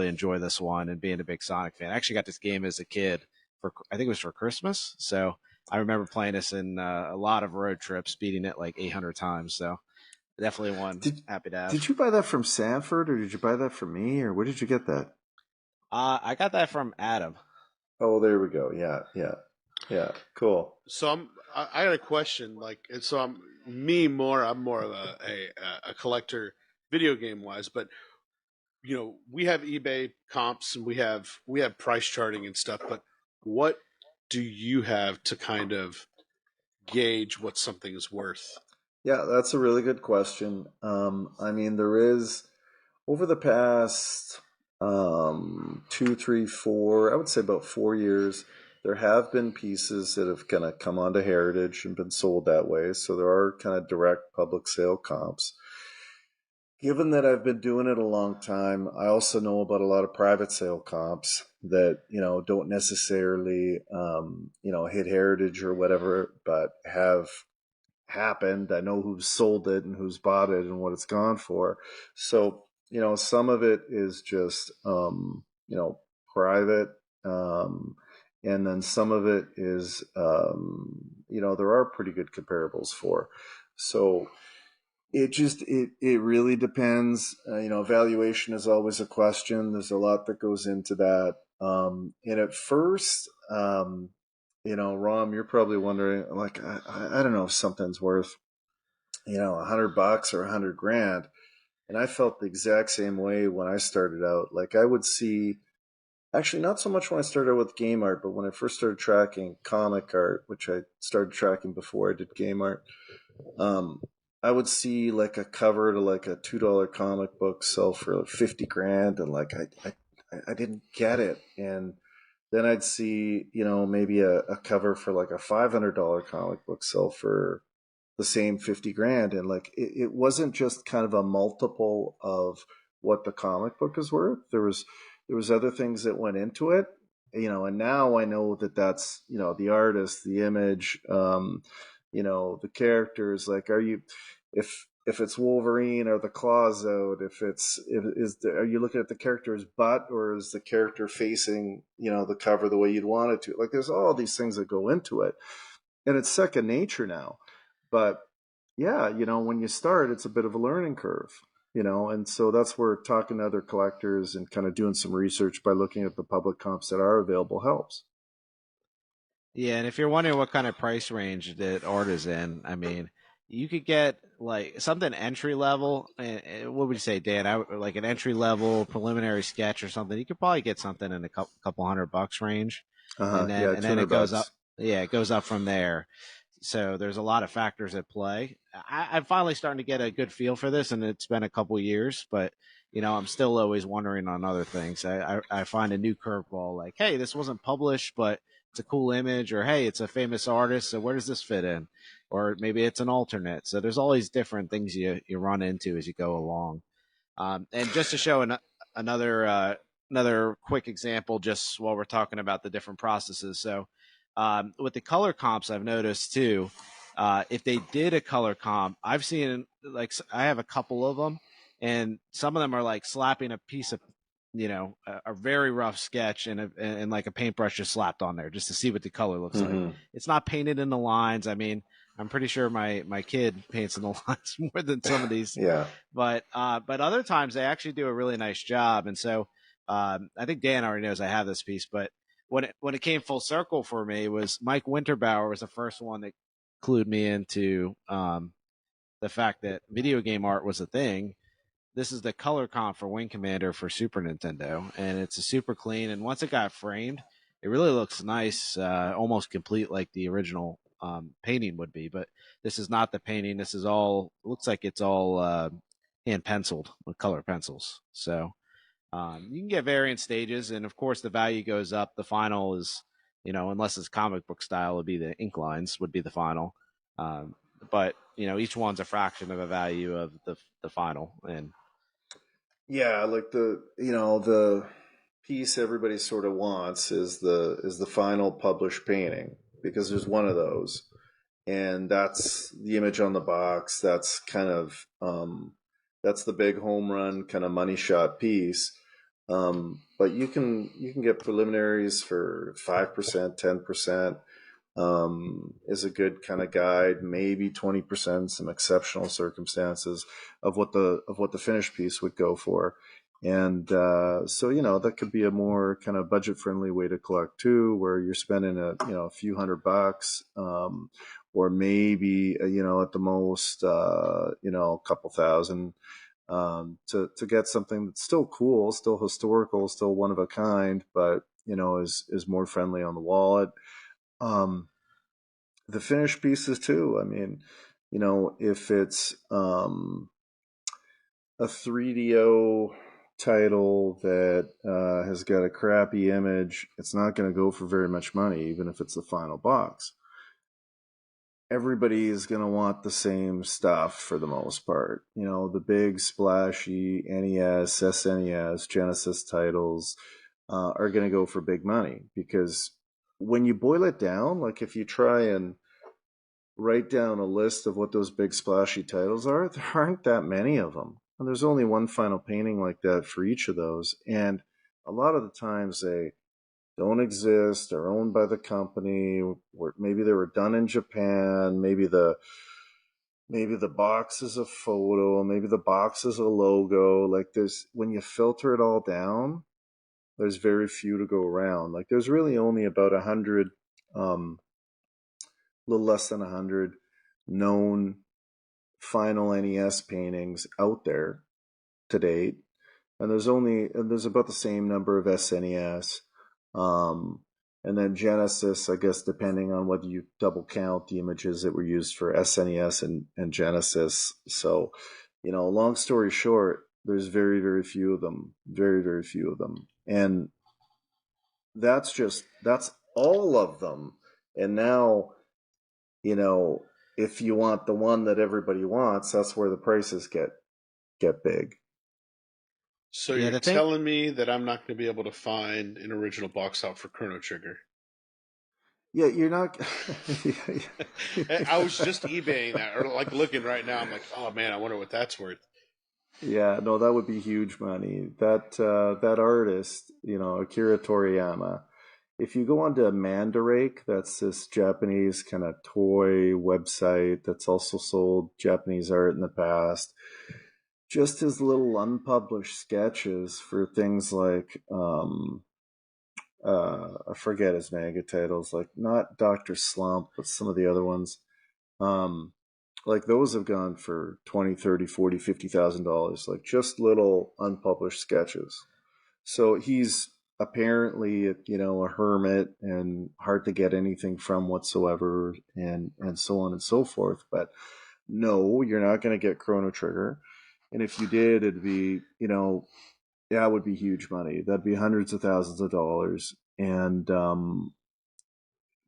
enjoy this one. And being a big Sonic fan, I actually got this game as a kid for I think it was for Christmas. So I remember playing this in a lot of road trips, beating it like 800 times. So definitely one Did happy to have. did you buy that from Sanford, or did you buy that from me, or where did you get that? I got that from Adam. Oh, there we go. Yeah, yeah, yeah. Cool. So I got a question. Like, and so I'm more of a collector, video game wise. But we have eBay comps and we have price charting and stuff. But what do you have to kind of gauge what something is worth? Yeah, that's a really good question. I mean, there is over the past 2, 3, 4, I would say about 4 years, there have been pieces that have kind of come onto Heritage and been sold that way. So there are kind of direct public sale comps. Given that I've been doing it a long time, I also know about a lot of private sale comps that, don't necessarily, hit Heritage or whatever, but have happened. I know who's sold it and who's bought it and what it's gone for. So, some of it is just, private. And then some of it is, there are pretty good comparables for. So it really depends. Valuation is always a question. There's a lot that goes into that. And at first, Rom, you're probably wondering, like, I don't know if something's worth, $100 or 100 grand. And I felt the exact same way when I started out. Like I would see, actually not so much when I started out with game art, but when I first started tracking comic art, which I started tracking before I did game art, um, I would see like a cover to like a $2 comic book sell for like 50 grand, and like I didn't get it. And then I'd see, maybe a cover for like a $500 comic book sell for the same 50 grand. And like it wasn't just kind of a multiple of what the comic book is worth. There was other things that went into it, and now I know that that's, the artist, the image, the characters. Like, if it's Wolverine, are the claws out? Are you looking at the character's butt, or is the character facing, the cover the way you'd want it to? Like, there's all these things that go into it, and it's second nature now. But yeah, when you start, it's a bit of a learning curve, and so that's where talking to other collectors and kind of doing some research by looking at the public comps that are available helps. Yeah, and if you're wondering what kind of price range that art is in, I mean, you could get like something entry level. What would you say, Dan? Like an entry level preliminary sketch or something. You could probably get something in a couple $100 range, and then Yeah, and then it 200 goes up. bucks. Yeah, it goes up from there. So there's a lot of factors at play. I'm finally starting to get a good feel for this, and it's been a couple years, but I'm still always wondering on other things. I find a new curveball, like, hey, this wasn't published, but it's a cool image, or hey, it's a famous artist, so where does this fit in? Or maybe it's an alternate. So there's all these different things you run into as you go along. And just to show another another quick example, just while we're talking about the different processes. So with the color comps, I've noticed too. If they did a color comp, I've seen like I have a couple of them, and some of them are like slapping a piece of a very rough sketch and like a paintbrush just slapped on there just to see what the color looks like. It's not painted in the lines. I mean, I'm pretty sure my kid paints in the lines more than some of these, Yeah. but other times they actually do a really nice job. And so I think Dan already knows I have this piece, but when it came full circle for me was Mike Winterbauer was the first one that clued me into the fact that video game art was a thing. This is the color comp for Wing Commander for Super Nintendo, and it's a super clean. And once it got framed, it really looks nice, almost complete like the original painting would be. But this is not the painting. This is all looks like it's all hand penciled with color pencils. So you can get variant stages, and of course the value goes up. The final is, unless it's comic book style, would be the ink lines would be the final. But each one's a fraction of the value of the final, and Yeah, like the piece everybody sort of wants is the final published painting, because there's one of those. and that's the image on the box. That's kind of that's the big home run kind of money shot piece. But you can get preliminaries for 5%, 10%. Is a good kind of guide, maybe 20%, some exceptional circumstances of what the finished piece would go for. And so that could be a more kind of budget friendly way to collect too, where you're spending a few $100, or maybe at the most a couple thousand, to get something that's still cool, still historical, still one of a kind, but is more friendly on the wallet. Um, the finished pieces too. I mean, if it's a 3DO title that has got a crappy image, it's not going to go for very much money, even if it's the final box. Everybody is going to want the same stuff for the most part. The big splashy NES, SNES, Genesis titles are going to go for big money, because when you boil it down, like if you try and write down a list of what those big splashy titles are, there aren't that many of them. And there's only one final painting like that for each of those. And a lot of the times they don't exist, they're owned by the company, or maybe they were done in Japan, maybe the box is a photo, maybe the box is a logo. Like, when you filter it all down, there's very few to go around. Like, there's really only about 100, little less than 100 known final NES paintings out there to date, and there's about the same number of SNES, and then Genesis, I guess, depending on whether you double count the images that were used for SNES and Genesis. So, long story short, there's very, very few of them, very, very few of them, and that's all of them. And now, if you want the one that everybody wants, that's where the prices get big. So Yeah, you're the thing. telling me that I'm not going to be able to find an original box out for Chrono Trigger? Yeah, you're not. I was just eBaying that, or like looking right now. I'm like, oh man, I wonder what that's worth. Yeah, no, that would be huge money. That artist, Akira Toriyama. If you go onto Mandarake, that's this Japanese kind of toy website that's also sold Japanese art in the past. Just his little unpublished sketches for things like I forget his manga titles, like not Dr. Slump, but some of the other ones. Um, like those have gone for 20, 30, 40, $50,000, like just little unpublished sketches. So he's apparently, a hermit and hard to get anything from whatsoever, and so on and so forth. But no, you're not going to get Chrono Trigger. And if you did, it'd be, that would be huge money. That'd be hundreds of thousands of dollars. And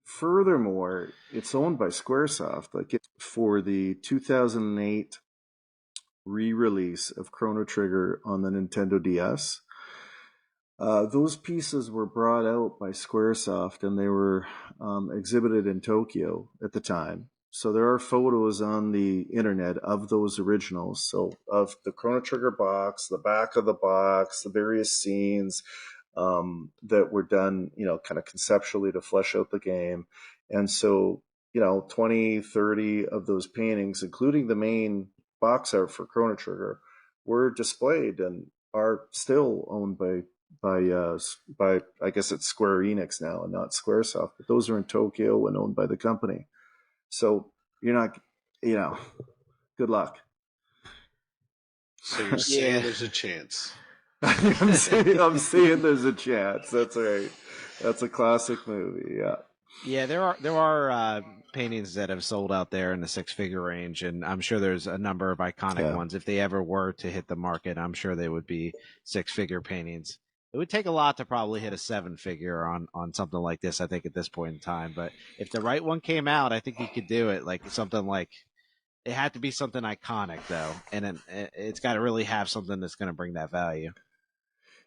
furthermore, it's owned by Squaresoft. Like, for the 2008 re-release of Chrono Trigger on the Nintendo DS, those pieces were brought out by Squaresoft, and they were exhibited in Tokyo at the time. So there are photos on the internet of those originals. So of the Chrono Trigger box, the back of the box, the various scenes that were done, kind of conceptually to flesh out the game. And so, 20, 30 of those paintings, including the main box art for Chrono Trigger, were displayed and are still owned by I guess it's Square Enix now and not Squaresoft, but those are in Tokyo and owned by the company. So you're not, good luck. So you're saying there's a chance? I'm saying there's a chance. That's right. That's a classic movie. Yeah. Yeah, there are paintings that have sold out there in the six-figure range, and I'm sure there's a number of iconic ones. If they ever were to hit the market, I'm sure they would be six-figure paintings. It would take a lot to probably hit a seven-figure on something like this, I think, at this point in time. But if the right one came out, I think you could do it. Like something like, it had to be something iconic though, and it's got to really have something that's going to bring that value.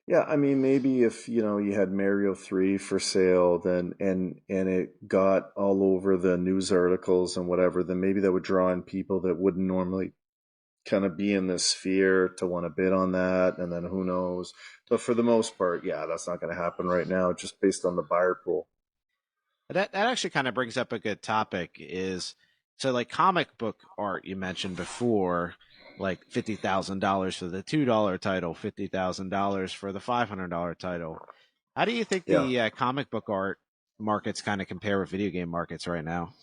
Yeah, I mean, maybe if you had Mario 3 for sale, then and it got all over the news articles and whatever, then maybe that would draw in people that wouldn't normally kind of be in this sphere to want to bid on that, and then who knows. But for the most part, yeah, that's not going to happen right now, just based on the buyer pool. That actually kind of brings up a good topic is so like comic book art you mentioned before, like $50,000 for the $2 title, $50,000 for the $500 title. How do you think Yeah. the comic book art markets kind of compare with video game markets right now?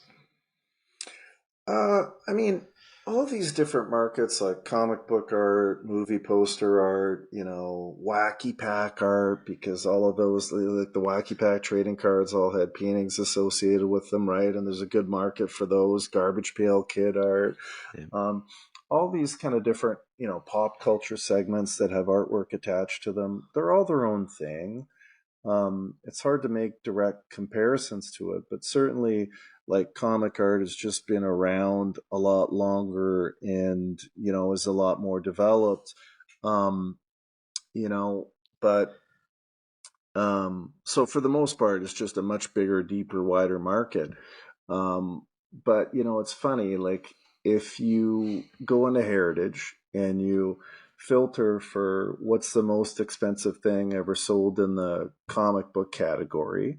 I mean, all these different markets like comic book art, movie poster art, wacky pack art, because all of those, like the wacky pack trading cards, all had paintings associated with them, right? And there's a good market for those. Garbage pail kid art, Yeah. all these kind of different, pop culture segments that have artwork attached to them. They're all their own thing. It's hard to make direct comparisons to it, but certainly like comic art has just been around a lot longer and, is a lot more developed. Um, you know, but so for the most part, it's just a much bigger, deeper, wider market. But it's funny, like if you go into Heritage and you filter for what's the most expensive thing ever sold in the comic book category,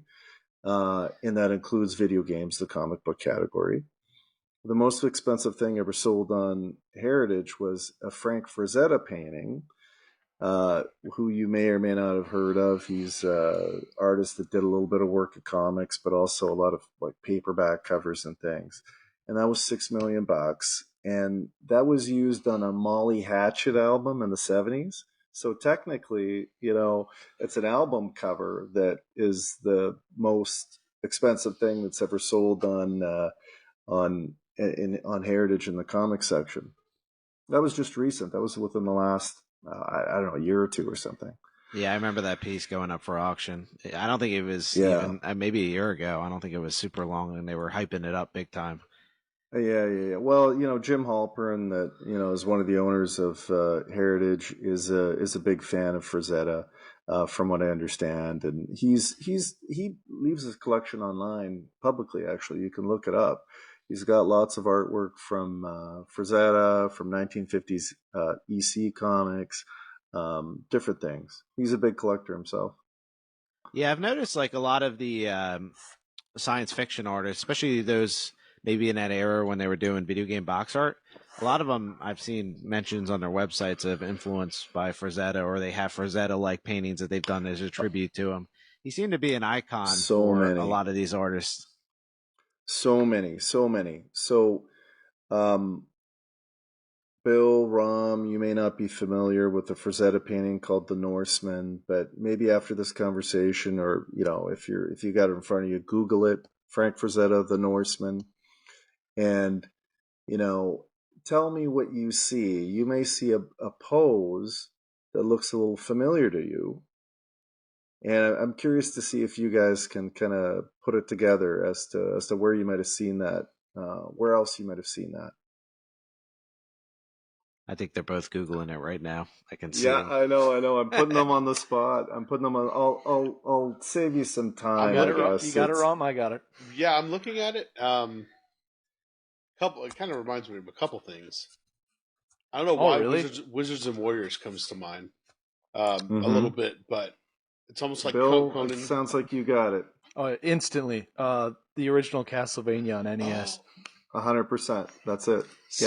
and that includes video games, the comic book category. The most expensive thing ever sold on Heritage was a Frank Frazetta painting, uh, who you may or may not have heard of. He's an artist that did a little bit of work at comics, but also a lot of like paperback covers and things. And that was $6 million. And that was used on a Molly Hatchet album in the 70s. So technically, it's an album cover that is the most expensive thing that's ever sold on Heritage in the comic section. That was just recent. That was within the last, I don't know, a year or two or something. Yeah, I remember that piece going up for auction. I don't think it was Yeah. even maybe a year ago. I don't think it was super long, and they were hyping it up big time. Yeah. Well, Jim Halpern, that is one of the owners of Heritage, is a big fan of Frazetta, from what I understand, and he leaves his collection online publicly. Actually, you can look it up. He's got lots of artwork from Frazetta, from 1950s EC comics, different things. He's a big collector himself. Yeah, I've noticed like a lot of the science fiction artists, especially those maybe in that era when they were doing video game box art. A lot of them I've seen mentions on their websites of influenced by Frazetta, or they have Frazetta like paintings that they've done as a tribute to him. He seemed to be an icon So for a many. lot of these artists. So many. So, um, Bill, Rom, you may not be familiar with the Frazetta painting called The Norseman, but maybe after this conversation, or if you got it in front of you, Google it, Frank Frazetta, The Norseman, and you know, tell me what you see. You may see a pose that looks a little familiar to you, and I'm curious to see if you guys can kind of put it together as to where you might have seen that, where else you might have seen that. I think they're both Googling it right now. I can see Yeah, them. I know. I'm putting them on the spot. I'm putting them on. I'll save you some time. You got I it wrong. guess You got it wrong. I got it. Yeah, I'm looking at it. Couple. It kind of reminds me of a couple things. I don't know Oh, why really? Wizards and Warriors comes to mind a little Mm-hmm. bit, but it's almost like Bill, it Conan. sounds like you got it. Oh, instantly. The original Castlevania on NES. 100%. That's it. See,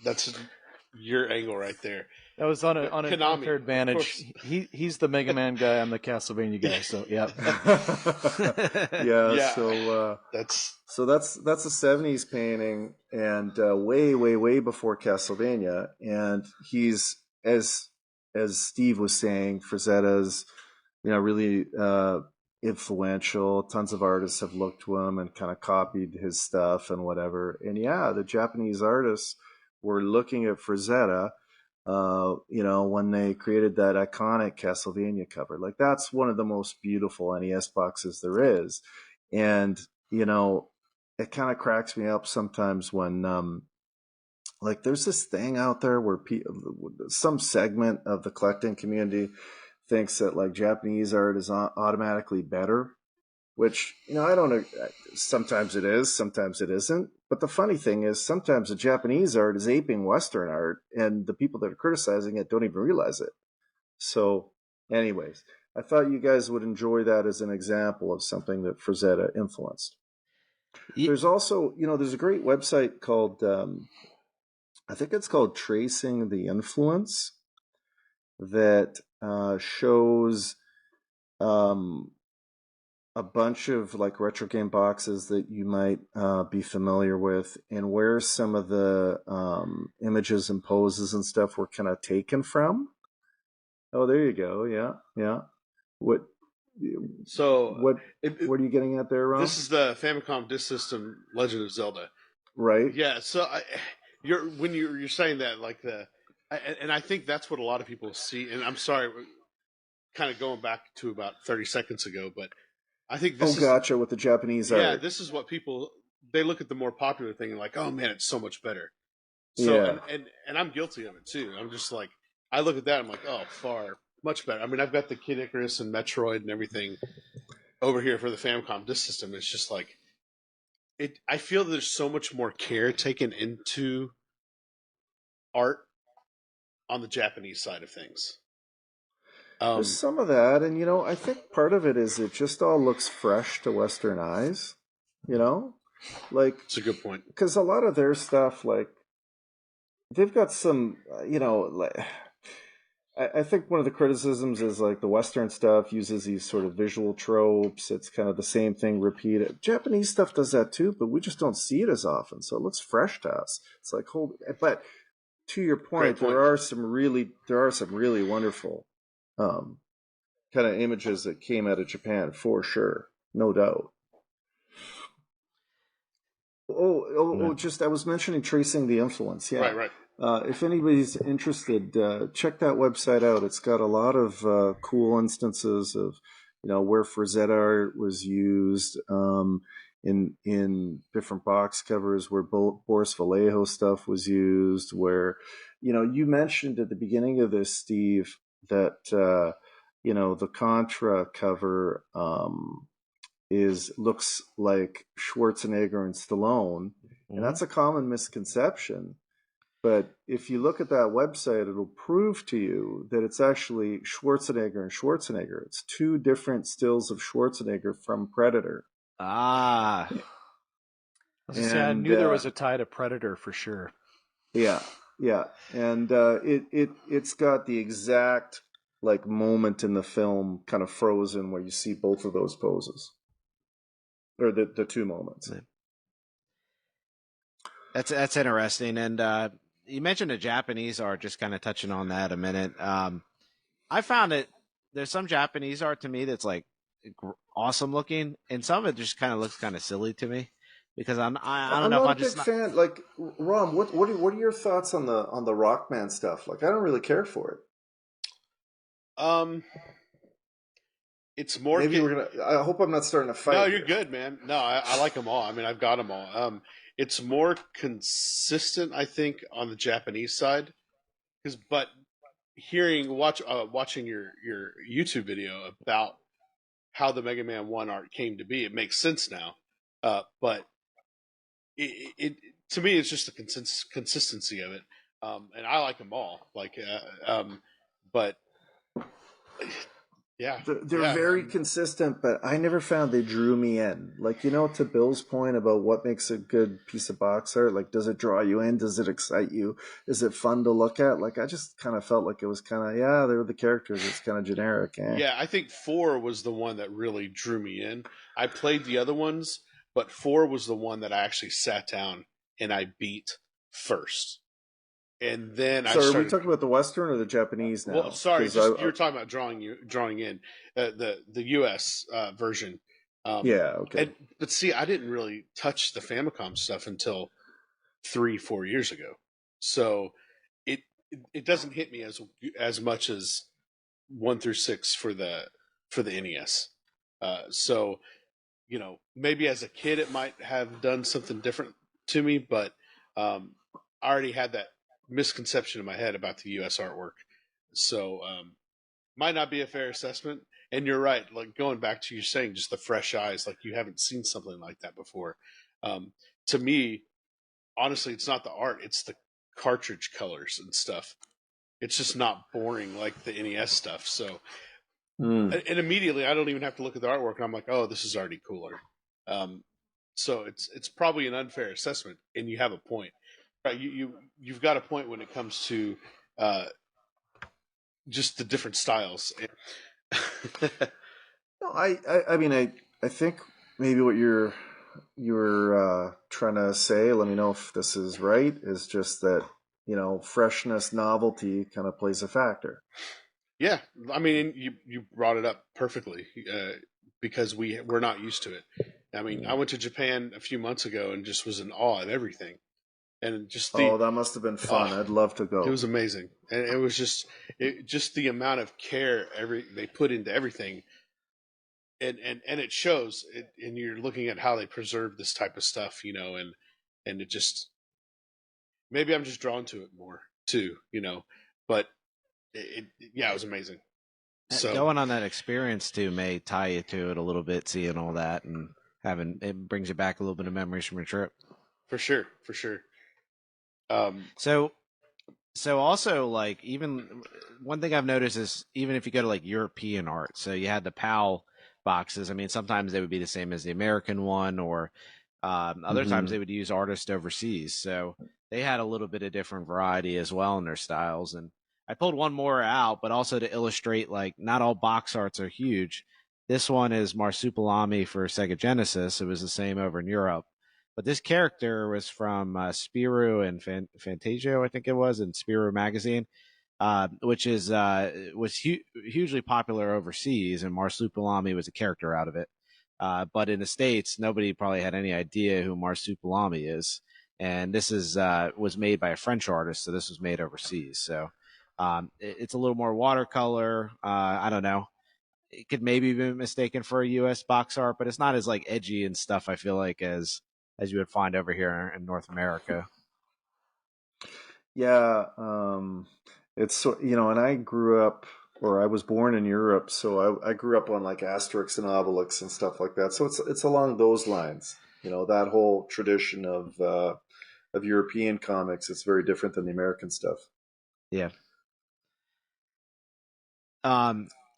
that's your angle right there. That was on But an Konami, unfair of advantage. course. He's the Mega Man guy. I'm the Castlevania guy. So yeah. Yeah. Yeah. So That's that's a '70s painting, and way before Castlevania, and he's as Steve was saying, Frazetta's really influential. Tons of artists have looked to him and kind of copied his stuff and whatever. And yeah, the Japanese artists were looking at Frazetta, when they created that iconic Castlevania cover. Like that's one of the most beautiful NES boxes there is. And, it kind of cracks me up sometimes when like there's this thing out there where some segment of the collecting community thinks that like Japanese art is automatically better, which, I don't know. Sometimes it is, sometimes it isn't. But the funny thing is, sometimes the Japanese art is aping Western art, and the people that are criticizing it don't even realize it. So, anyways, I thought you guys would enjoy that as an example of something that Frazetta influenced. There's also, there's a great website called, I think it's called Tracing the Influence, that shows a bunch of like retro game boxes that you might be familiar with, and where some of the images and poses and stuff were kind of taken from. Oh, there you go. Yeah. What? So what are you getting at there, Ron? This is the Famicom Disk System Legend of Zelda, right? Yeah. So you're saying that like and I think that's what a lot of people see. And I'm sorry, kind of going back to about 30 seconds ago, but I think this gotcha, with the Japanese art. Yeah, this is what people, they look at the more popular thing and like, oh man, it's so much better. So and I'm guilty of it too. I'm just like, I look at that, I'm like, oh, much better. I mean, I've got the Kid Icarus and Metroid and everything over here for the Famicom Disk System. It's just like I feel there's so much more care taken into art on the Japanese side of things. There's some of that, and I think part of it is it just all looks fresh to Western eyes. Like, it's a good point, because a lot of their stuff, like, they've got some, like, I think one of the criticisms is like the Western stuff uses these sort of visual tropes. It's kind of the same thing repeated. Japanese stuff does that too, but we just don't see it as often, so it looks fresh to us. It's like, but to your point, there are some really wonderful kind of images that came out of Japan, for sure, no doubt. Just I was mentioning Tracing the Influence. Yeah, right. If anybody's interested, check that website out. It's got a lot of cool instances of where Frazetta art was used in different box covers, where Boris Vallejo stuff was used. Where you mentioned at the beginning of this, Steve, that the Contra cover looks like Schwarzenegger and Stallone, and that's a common misconception. But if you look at that website, it'll prove to you that it's actually Schwarzenegger and Schwarzenegger. It's two different stills of Schwarzenegger from Predator. I knew there was a tie to Predator for sure. Yeah, and it's got the exact like moment in the film, kind of frozen, where you see both of those poses, or the two moments. That's interesting, and you mentioned the Japanese art. Just kind of touching on that a minute. I found that there's some Japanese art to me that's like awesome looking, and some of it just kind of looks kind of silly to me. Because I don't know if I'm just not a big fan. Like, Ron, what are your thoughts on the Rockman stuff? Like, I don't really care for it. It's more. Maybe I hope I'm not starting a fight. No, you're good, man. No, I like them all. I mean, I've got them all. It's more consistent, I think, on the Japanese side. But watching your YouTube video about how the Mega Man 1 art came to be, it makes sense now. But it to me, it's just the consistency of it, and I like them all. But yeah, they're very consistent, but I never found they drew me in. Like, to Bill's point about what makes a good piece of box art, like, does it draw you in? Does it excite you? Is it fun to look at? Like, I just kind of felt like it was kind of, they were the characters. It's kind of generic. Yeah, I think 4 was the one that really drew me in. I played the other ones, but 4 was the one that I actually sat down and I beat first. And then are we talking about the Western or the Japanese now? Well, sorry, you were talking about drawing in the U.S. version. Okay. But see, I didn't really touch the Famicom stuff until 3-4 years ago, so it doesn't hit me as much as 1 through 6 for the NES. So maybe as a kid it might have done something different to me, but I already had that misconception in my head about the U.S. artwork. So might not be a fair assessment. And you're right. Like going back to you saying, just the fresh eyes, like you haven't seen something like that before. Um, to me, honestly, it's not the art; it's the cartridge colors and stuff. It's just not boring like the NES stuff. So, and immediately, I don't even have to look at the artwork, and I'm like, oh, this is already cooler. Um, so it's probably an unfair assessment, and you have a point. Right? You've got a point when it comes to uh, just the different styles. No, I mean, I think maybe what you're trying to say, let me know if this is right, is just that, freshness, novelty kind of plays a factor. Yeah, I mean, you brought it up perfectly because we're not used to it. I mean, I went to Japan a few months ago and just was in awe of everything, and just Oh, that must have been fun. I'd love to go. it was amazing, and it was just the amount of care they put into everything, and it shows. And you're looking at how they preserve this type of stuff, and it just maybe I'm just drawn to it more too, but yeah, it was amazing. So going on that experience too may tie you to it a little bit, seeing all that and having it brings you back a little bit of memories from your trip. For sure. So also like even one thing I've noticed is even if you go to like European art, so you had the PAL boxes. I mean, sometimes they would be the same as the American one, or other times they would use artists overseas. So they had a little bit of different variety as well in their styles. And I pulled one more out, but also to illustrate like not all box arts are huge. This one is Marsupilami for Sega Genesis. It was the same over in Europe. But this character was from Spirou and Fantasio, I think it was, in Spirou magazine, which is was hugely popular overseas, and Marsupilami was a character out of it. But in the States, nobody probably had any idea who Marsupilami is. And this is was made by a French artist, so this was made overseas. So it's a little more watercolor. I don't know. It could maybe be mistaken for a U.S. box art, but it's not as like edgy and stuff. I feel like as you would find over here in North America. Yeah, it's and I grew up, or I was born in Europe, so I grew up on like Asterix and Obelix and stuff like that. So it's along those lines. That whole tradition of European comics. It's very different than the American stuff. Yeah.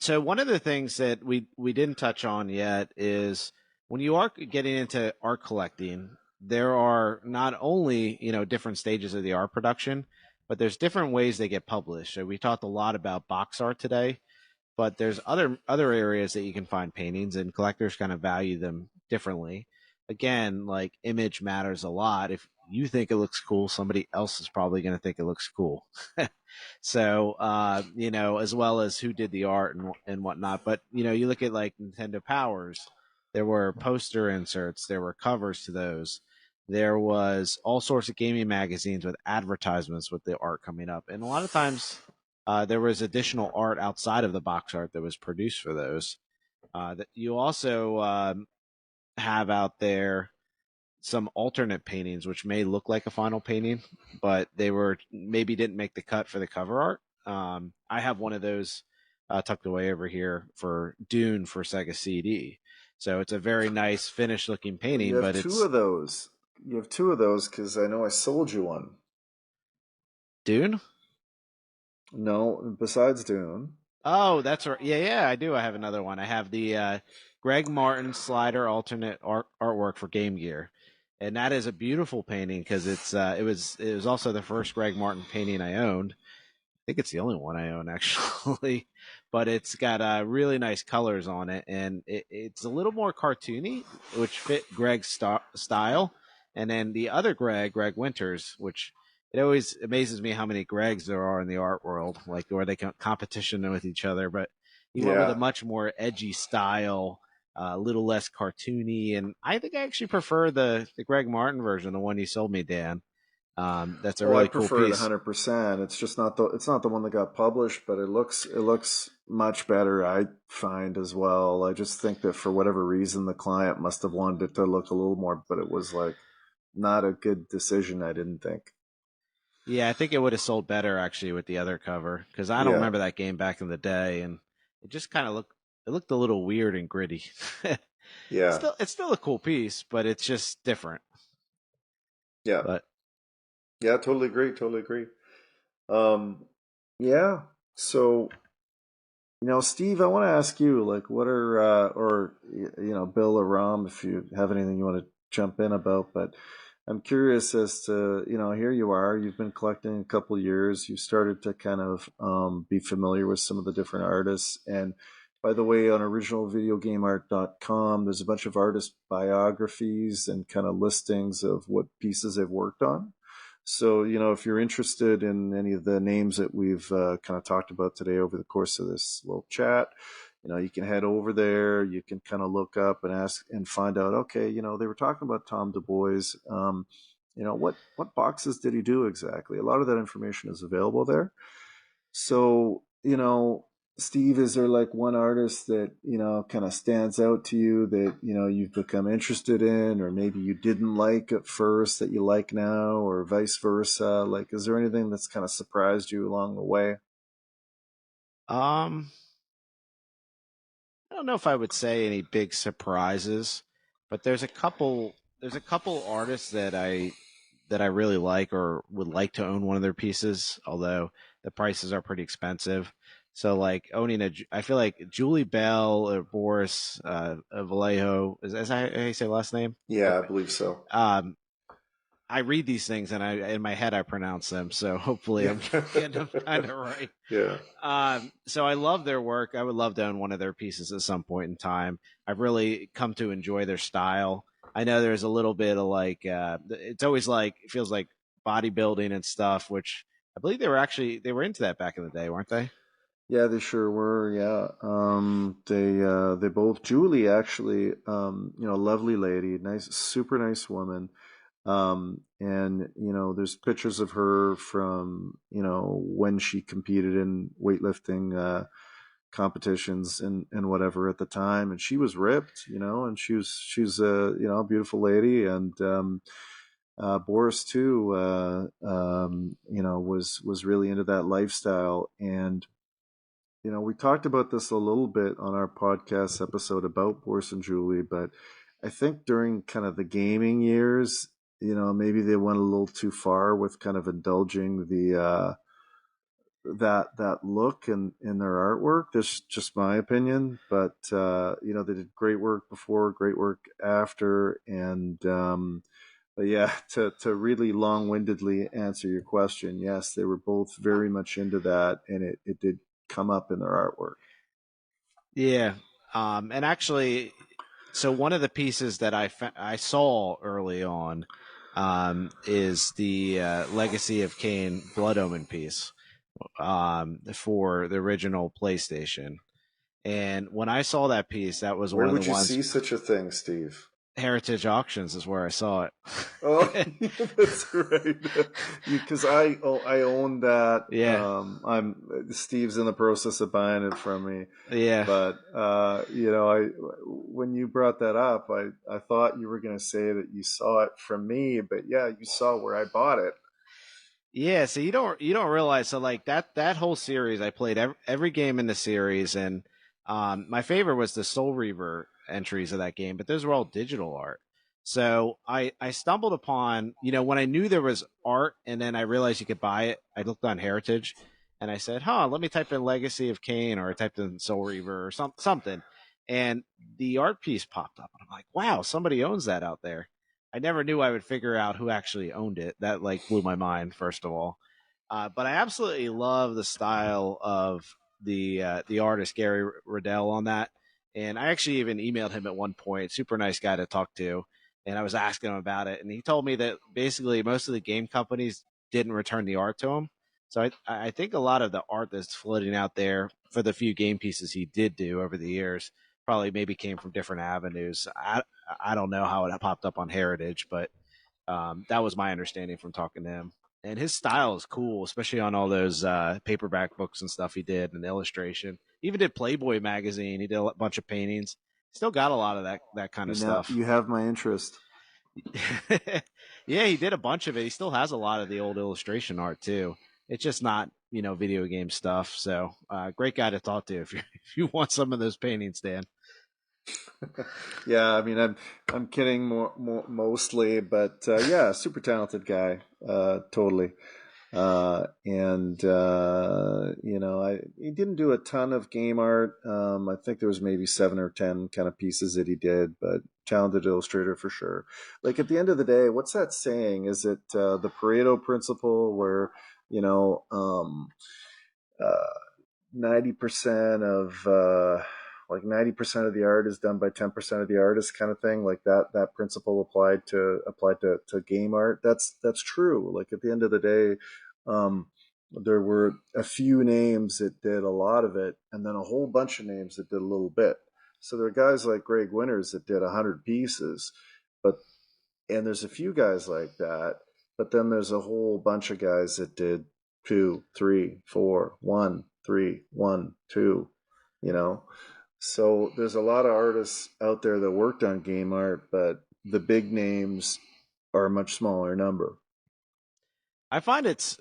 So one of the things that we didn't touch on yet is when you are getting into art collecting, there are not only different stages of the art production, but there's different ways they get published. So we talked a lot about box art today, but there's other areas that you can find paintings, and collectors kind of value them differently. Again, like image matters a lot. If you think it looks cool, somebody else is probably going to think it looks cool. So, as well as who did the art and whatnot. But, you look at like Nintendo Powers, there were poster inserts, there were covers to those. There was all sorts of gaming magazines with advertisements with the art coming up. And a lot of times there was additional art outside of the box art that was produced for those. That you also have out there some alternate paintings which may look like a final painting, but they were maybe didn't make the cut for the cover art. I have one of those tucked away over here for Dune for Sega CD. So it's a very nice finished looking painting. You have two of those. You have two of those because I know I sold you one. Dune? No, besides Dune. Oh, that's right. Yeah, I do. I have another one. I have the Greg Martin slider alternate artwork for Game Gear, and that is a beautiful painting because it was also the first Greg Martin painting I owned. I think it's the only one I own actually, but it's got really nice colors on it, and it's a little more cartoony, which fit Greg's style. And then the other Greg Winters, which it always amazes me how many Gregs there are in the art world, like where they competition with each other. But he went with a much more edgy style, a little less cartoony, and I think I actually prefer the Greg Martin version, the one you sold me, Dan. That's a really cool piece. I prefer it 100%. It's just not the one that got published, but it looks much better, I find, as well. I just think that for whatever reason the client must have wanted it to look a little more, but it was like not a good decision, I didn't think. Yeah, I think it would have sold better actually with the other cover because I don't Yeah, remember that game back in the day, and it just kind of looked a little weird and gritty. yeah, It's still a cool piece, but it's just different. yeah, But yeah. Totally agree. Totally agree. Um, yeah. So, Steve, I want to ask you, like, what are, or Bill or Ram, if you have anything you want to jump in about, but I'm curious as to, here you are, you've been collecting a couple of years, you've started to kind of be familiar with some of the different artists. And by the way, on originalvideogameart.com, there's a bunch of artist biographies and kind of listings of what pieces they've worked on. So, if you're interested in any of the names that we've kind of talked about today over the course of this little chat, you can head over there. You can kind of look up and ask and find out, okay, they were talking about Tom Du Bois. What boxes did he do exactly? A lot of that information is available there. So, Steve, is there like one artist that, kind of stands out to you that, you've become interested in, or maybe you didn't like at first that you like now, or vice versa? Like, is there anything that's kind of surprised you along the way? um, I don't know if I would say any big surprises, but there's a couple artists that I really like or would like to own one of their pieces, although the prices are pretty expensive. So like owning I feel like Julie Bell or Boris Vallejo is that how you say last name? Yeah, I believe so. Um, I read these things and I in my head I pronounce them, so hopefully Yeah. I'm getting them kind of right. Yeah. So I love their work. I would love to own one of their pieces at some point in time. I've really come to enjoy their style. I know there's a little bit of like, it's always like, it feels like bodybuilding and stuff, which I believe they were into that back in the day, weren't they? Yeah, they sure were. Yeah. They both, Julie actually, lovely lady, nice, super nice woman. And there's pictures of her from, when she competed in weightlifting, competitions and whatever at the time. And she was ripped, and she's a, a beautiful lady. And, Boris too, was really into that lifestyle. And, we talked about this a little bit on our podcast episode about Boris and Julie, but I think during kind of the gaming years, maybe they went a little too far with kind of indulging the that look in their artwork. That's just my opinion, but they did great work before, great work after, and but yeah, to really long-windedly answer your question, yes, they were both very much into that, and it did come up in their artwork. Yeah. And actually, so one of the pieces that I saw early on is the Legacy of Kain Blood Omen piece for the original PlayStation. And when I saw that piece, that was Where one of would the you ones. see such a thing, Steve? Heritage Auctions is where I saw Oh, it. that's right. Because I own that. Yeah. Steve's in the process of buying it from me. Yeah. But when you brought that up, I thought you were going to say that you saw it from me, but yeah, you saw where I bought it. Yeah, so you don't realize, so like that whole series I played every game in the series, and my favorite was the Soul Reaver entries of that game, but those were all digital art. So I stumbled upon, when I knew there was art and then I realized you could buy it, I looked on Heritage and I said, let me type in Legacy of Kain, or I typed in Soul Reaver or something. And the art piece popped up and I'm like, wow, somebody owns that out there. I never knew I would figure out who actually owned it. That like blew my mind, first of all. But I absolutely love the style of the artist Gary Riddell on that. And I actually even emailed him at one point. Super nice guy to talk to. And I was asking him about it, and he told me that basically most of the game companies didn't return the art to him. So I think a lot of the art that's floating out there for the few game pieces he did do over the years probably maybe came from different avenues. I don't know how it popped up on Heritage, but that was my understanding from talking to him. And his style is cool, especially on all those paperback books and stuff he did, and illustration. He even did Playboy magazine. He did a bunch of paintings. Still got a lot of that kind of stuff. You have my interest. Yeah, he did a bunch of it. He still has a lot of the old illustration art too. It's just not, video game stuff. So, great guy to talk to if you if you want some of those paintings, Dan. Yeah, I mean, I'm kidding mostly, but yeah, super talented guy, totally. And he didn't do a ton of game art. I think there was maybe 7 or 10 kind of pieces that he did, but talented illustrator for sure. Like at the end of the day, what's that saying? Is it the Pareto principle where you know um, uh, 90% of 90% of the art is done by 10% of the artist kind of thing, like that principle applied to game art. That's true. Like at the end of the day, um there were a few names that did a lot of it and then a whole bunch of names that did a little bit. So there are guys like Greg Winters that did 100 pieces, but and there's a few guys like that, but then there's a whole bunch of guys that did two, three, four, one, three, one, two, you know. So there's a lot of artists out there that worked on game art, but the big names are a much smaller number. I find it's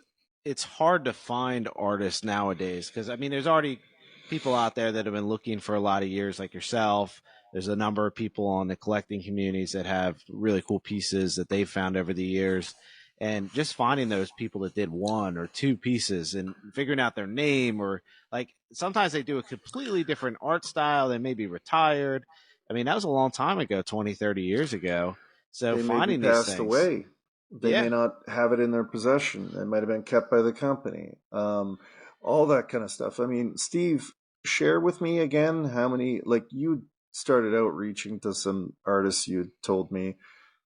hard to find artists nowadays because there's already people out there that have been looking for a lot of years, like yourself. There's a number of people on the collecting communities that have really cool pieces that they've found over the years. And just finding those people that did one or two pieces and figuring out their name, or like sometimes they do a completely different art style. They may be retired. That was a long time ago, 20, 30 years ago. So They may be finding these passed things. away. They may Yeah. not have it in their possession. It might have been kept by the company. All that kind of stuff. I mean, Steve, share with me again how many, like you started out reaching to some artists you told me.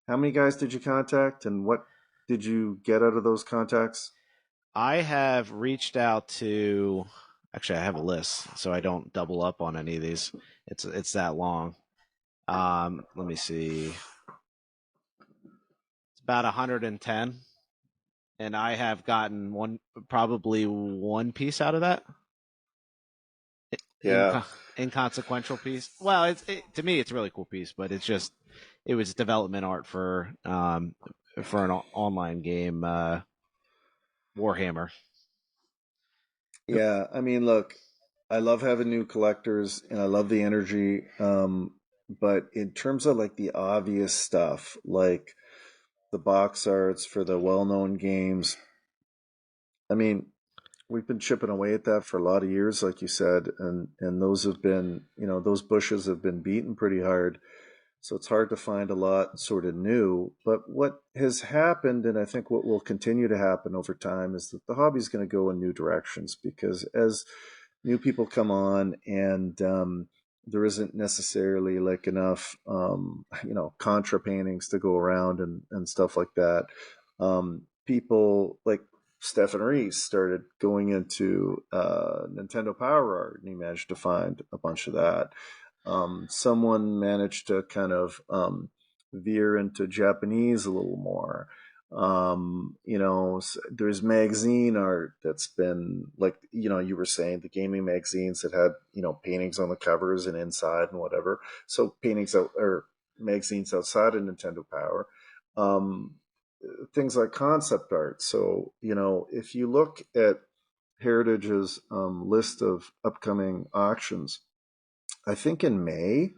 How many guys did you contact and what did you get out of those contacts? I have reached out to, actually I have a list so I don't double up on any of these. It's that long. Let me see. It's about 110, and I have gotten probably one piece out of that. Yeah. Inconsequential piece. Well, to me it's a really cool piece, but it was development art for an online game, Warhammer. Yeah. I mean, look, I love having new collectors and I love the energy. But in terms of like the obvious stuff, like the box arts for the well-known games. I mean, we've been chipping away at that for a lot of years, like you said, and those have been, those bushes have been beaten pretty hard. So it's hard to find a lot sort of new. But what has happened, and I think what will continue to happen over time, is that the hobby is going to go in new directions because as new people come on and there isn't necessarily like enough contra paintings to go around and stuff like that. People like Stefan Reese started going into Nintendo Power Art and he managed to find a bunch of that. Someone managed to kind of veer into Japanese a little more. There's magazine art that's been like, you were saying the gaming magazines that had, paintings on the covers and inside and whatever. So paintings out or magazines outside of Nintendo Power. Um, Things like concept art. So, if you look at Heritage's list of upcoming auctions, I think in May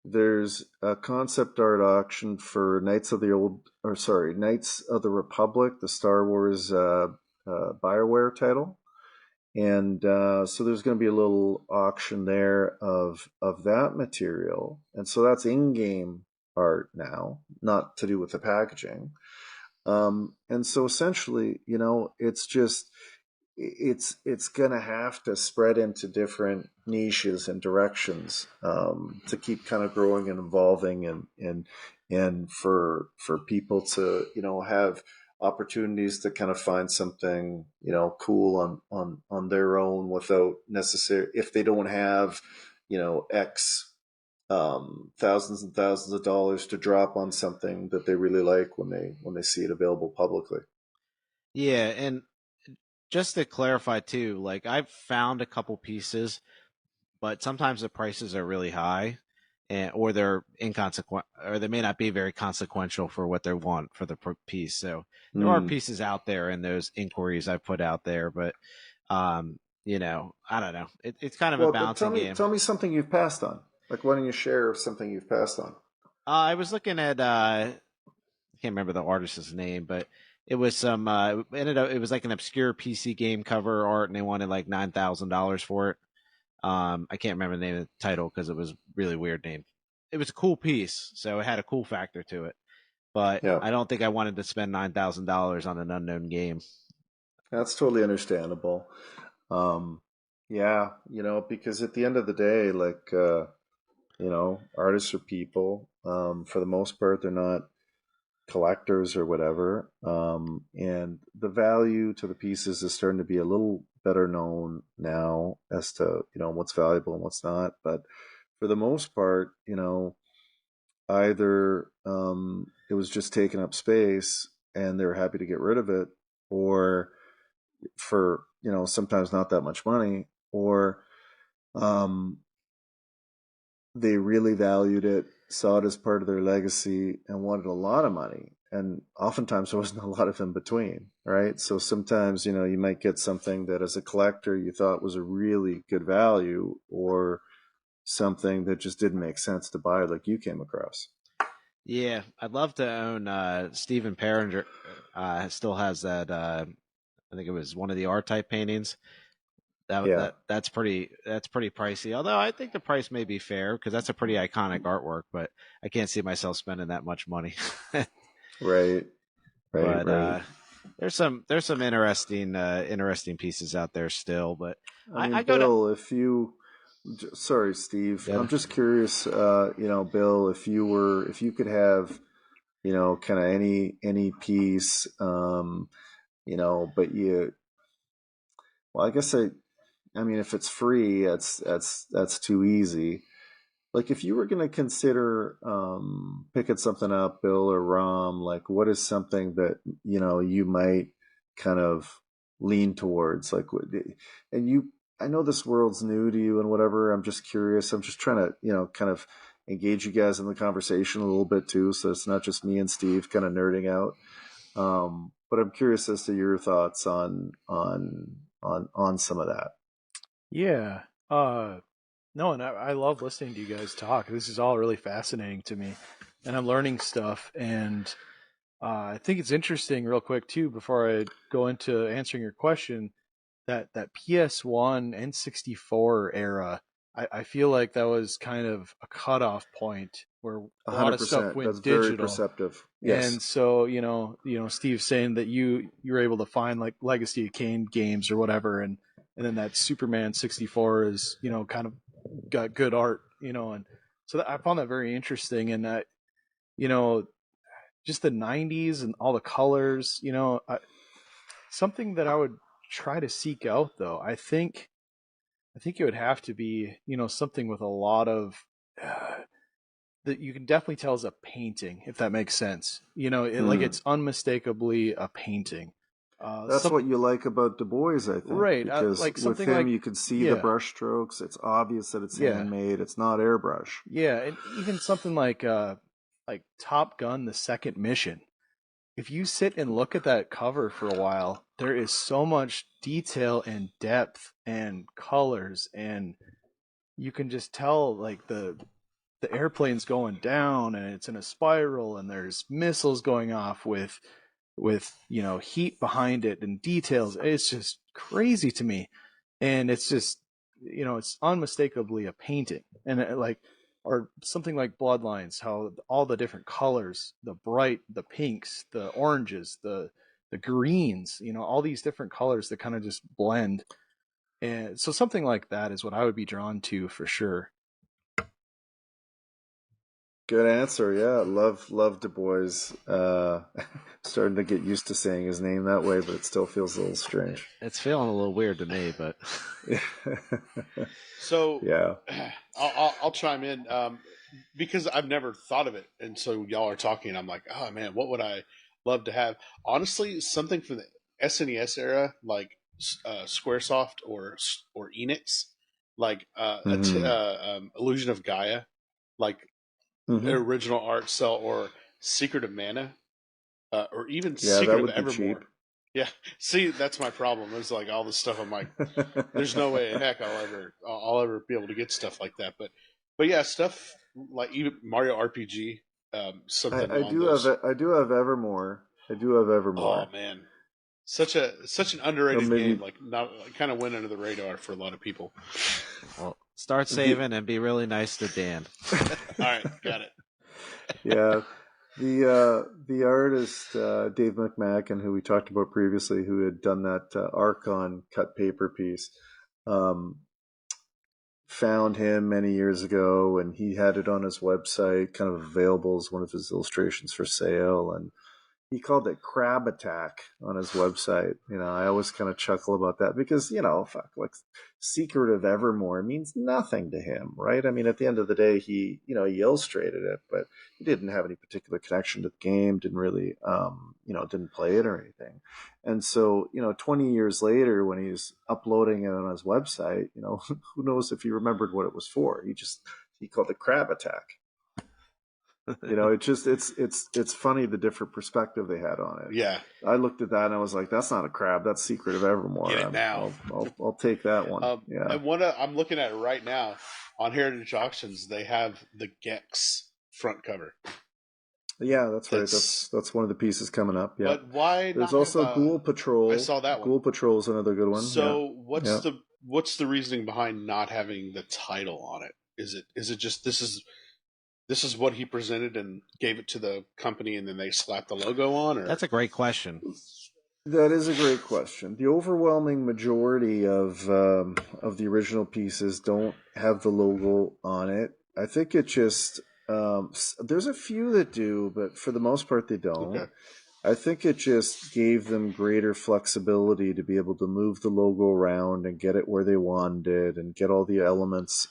there's a concept art auction for Knights of the Republic, the Star Wars Bioware title, and so there's going to be a little auction there of that material, and so that's in-game art now, not to do with the packaging. And so essentially, it's just it's going to have to spread into different niches and directions to keep kind of growing and evolving and for people to have opportunities to kind of find something cool on their own without necessary if they don't have X thousands and thousands of dollars to drop on something that they really like when they see it available publicly. Yeah, and just to clarify too, like I've found a couple pieces, but sometimes the prices are really high. or they're inconsequential, or they may not be very consequential for what they want for the piece. So there are pieces out there in those inquiries I put out there, but you know, I don't know. It's kind of a Well, but balancing game. tell me something you've passed on. Like, why don't you share something you've passed on? I was looking at I can't remember the artist's name, but it was some it was like an obscure PC game cover art, and they wanted like $9,000 for it. I can't remember the name of the title because it was a really weird name. It was a cool piece, so it had a cool factor to it. But Yeah, I don't think I wanted to spend $9,000 on an unknown game. that's totally understandable. Yeah, you know, because at the end of the day, like, you know, artists are people. For the most part, they're not collectors or whatever. And the value to the pieces is starting to be a little better known now as to, you know, what's valuable and what's not. But for the most part, you know, either it was just taking up space and they're happy to get rid of it, or for, you know, sometimes not that much money, or um, they really valued it, saw it as part of their legacy, and wanted a lot of money. And oftentimes there wasn't a lot of in between, right? So sometimes, you know, you might get something that as a collector you thought was a really good value, or something that just didn't make sense to buy, like you came across. Yeah, I'd love to own Stephen Perringer. Still has that. I think it was one of the R-type paintings. Yeah. That's pretty pricey. Although I think the price may be fair because that's a pretty iconic artwork. But I can't see myself spending that much money. Right. Right. But Right. there's some interesting pieces out there still. But I mean, I go to Bill, if you, sorry, Steve, yeah. I'm just curious, you know, Bill, if you could have, you know, kind of any piece, you know, but you, well, I guess I mean, if it's free, that's too easy. Like, if you were going to consider picking something up, Bill or Rom, like, what is something that, you know, you might kind of lean towards? Like, and you, I know this world's new to you and whatever. I'm just curious. I'm just trying to, you know, kind of engage you guys in the conversation a little bit too, so it's not just me and Steve kind of nerding out. But I'm curious as to your thoughts on some of that. Yeah. No, and I love listening to you guys talk. This is all really fascinating to me, and I'm learning stuff. And I think it's interesting, real quick too, before I go into answering your question, that PS1 N64 era. I feel like that was kind of a cutoff point where a lot of stuff 100%. That's went very digital. perceptive. And Yes. so, Steve's saying that you were able to find like Legacy of Kain games or whatever, and then that Superman 64 is, kind of got good art, and so I found that very interesting. And you know, just the 90s and all the colors, something that I would try to seek out though. I think it would have to be, something with a lot of that you can definitely tell is a painting, if that makes sense. Like it's unmistakably a painting. That's what you like about Du Bois, I think, Right, because like with something him like you can see the yeah, brush strokes. It's obvious that it's yeah, handmade. It's not airbrush. yeah, and even something like Top Gun: The Second Mission. If you sit and look at that cover for a while, there is so much detail and depth and colors, and you can just tell like the airplane's going down and it's in a spiral and there's missiles going off with heat behind it and details. It's just crazy to me, and it's just it's unmistakably a painting. And like, or something like Bloodlines, how all the different colors, the pinks, the oranges, the greens, all these different colors that kind of just blend. And so something like that is what I would be drawn to for sure. Good answer. Yeah, love Du Bois. Starting to get used to saying his name that way, but it still feels a little strange. It's feeling a little weird to me, but So Yeah. I'll chime in because I've never thought of it, and so y'all are talking. I'm like, oh man, what would I love to have? Honestly, something from the SNES era, like SquareSoft or Enix, like Hmm. Illusion of Gaia. like original art cell or Secret of Mana, or even Yeah, Secret that of would be Evermore. cheap. Yeah, see, that's my problem. There's like all this stuff. I'm like, there's no way in heck I'll ever be able to get stuff like that. But yeah, stuff like even Mario RPG, something I along do those. have Evermore. I do have Oh Evermore. man, such an Or underrated maybe game. Like not kind of went under the radar for a lot of people. Well, start saving and be really nice to Dan. All right, got it. yeah. The artist Dave McMacken, who we talked about previously, who had done that Archon cut paper piece, um, found him many years ago, and he had it on his website, kind of available as one of his illustrations for sale. And he called it Crab Attack on his website. I always kind of chuckle about that because, fuck, like Secret of Evermore means nothing to him, right? I mean, at the end of the day, he illustrated it, but he didn't have any particular connection to the game, didn't really, didn't play it or anything. And so, 20 years later, when he's uploading it on his website, who knows if he remembered what it was for? He called it Crab Attack. It's funny the different perspective they had on it. Yeah, I looked at that and I was like, that's not a crab, that's Secret of Evermore. get it now. I'll take that one. Yeah. And I'm looking at it right now on Heritage Auctions. They have the Gex front cover. Yeah, that's right. That's one of the pieces coming up. Yeah. But why? There's not also have, Ghoul Patrol. I saw that one. Ghoul Patrol is another good one. So what's the reasoning behind not having the title on it? Is it just this is what he presented and gave it to the company and then they slapped the logo on? Or That's a great question. That is a great question. The overwhelming majority of the original pieces don't have the logo on it. I think it just there's a few that do, but for the most part they don't. Okay. I think it just gave them greater flexibility to be able to move the logo around and get it where they wanted and get all the elements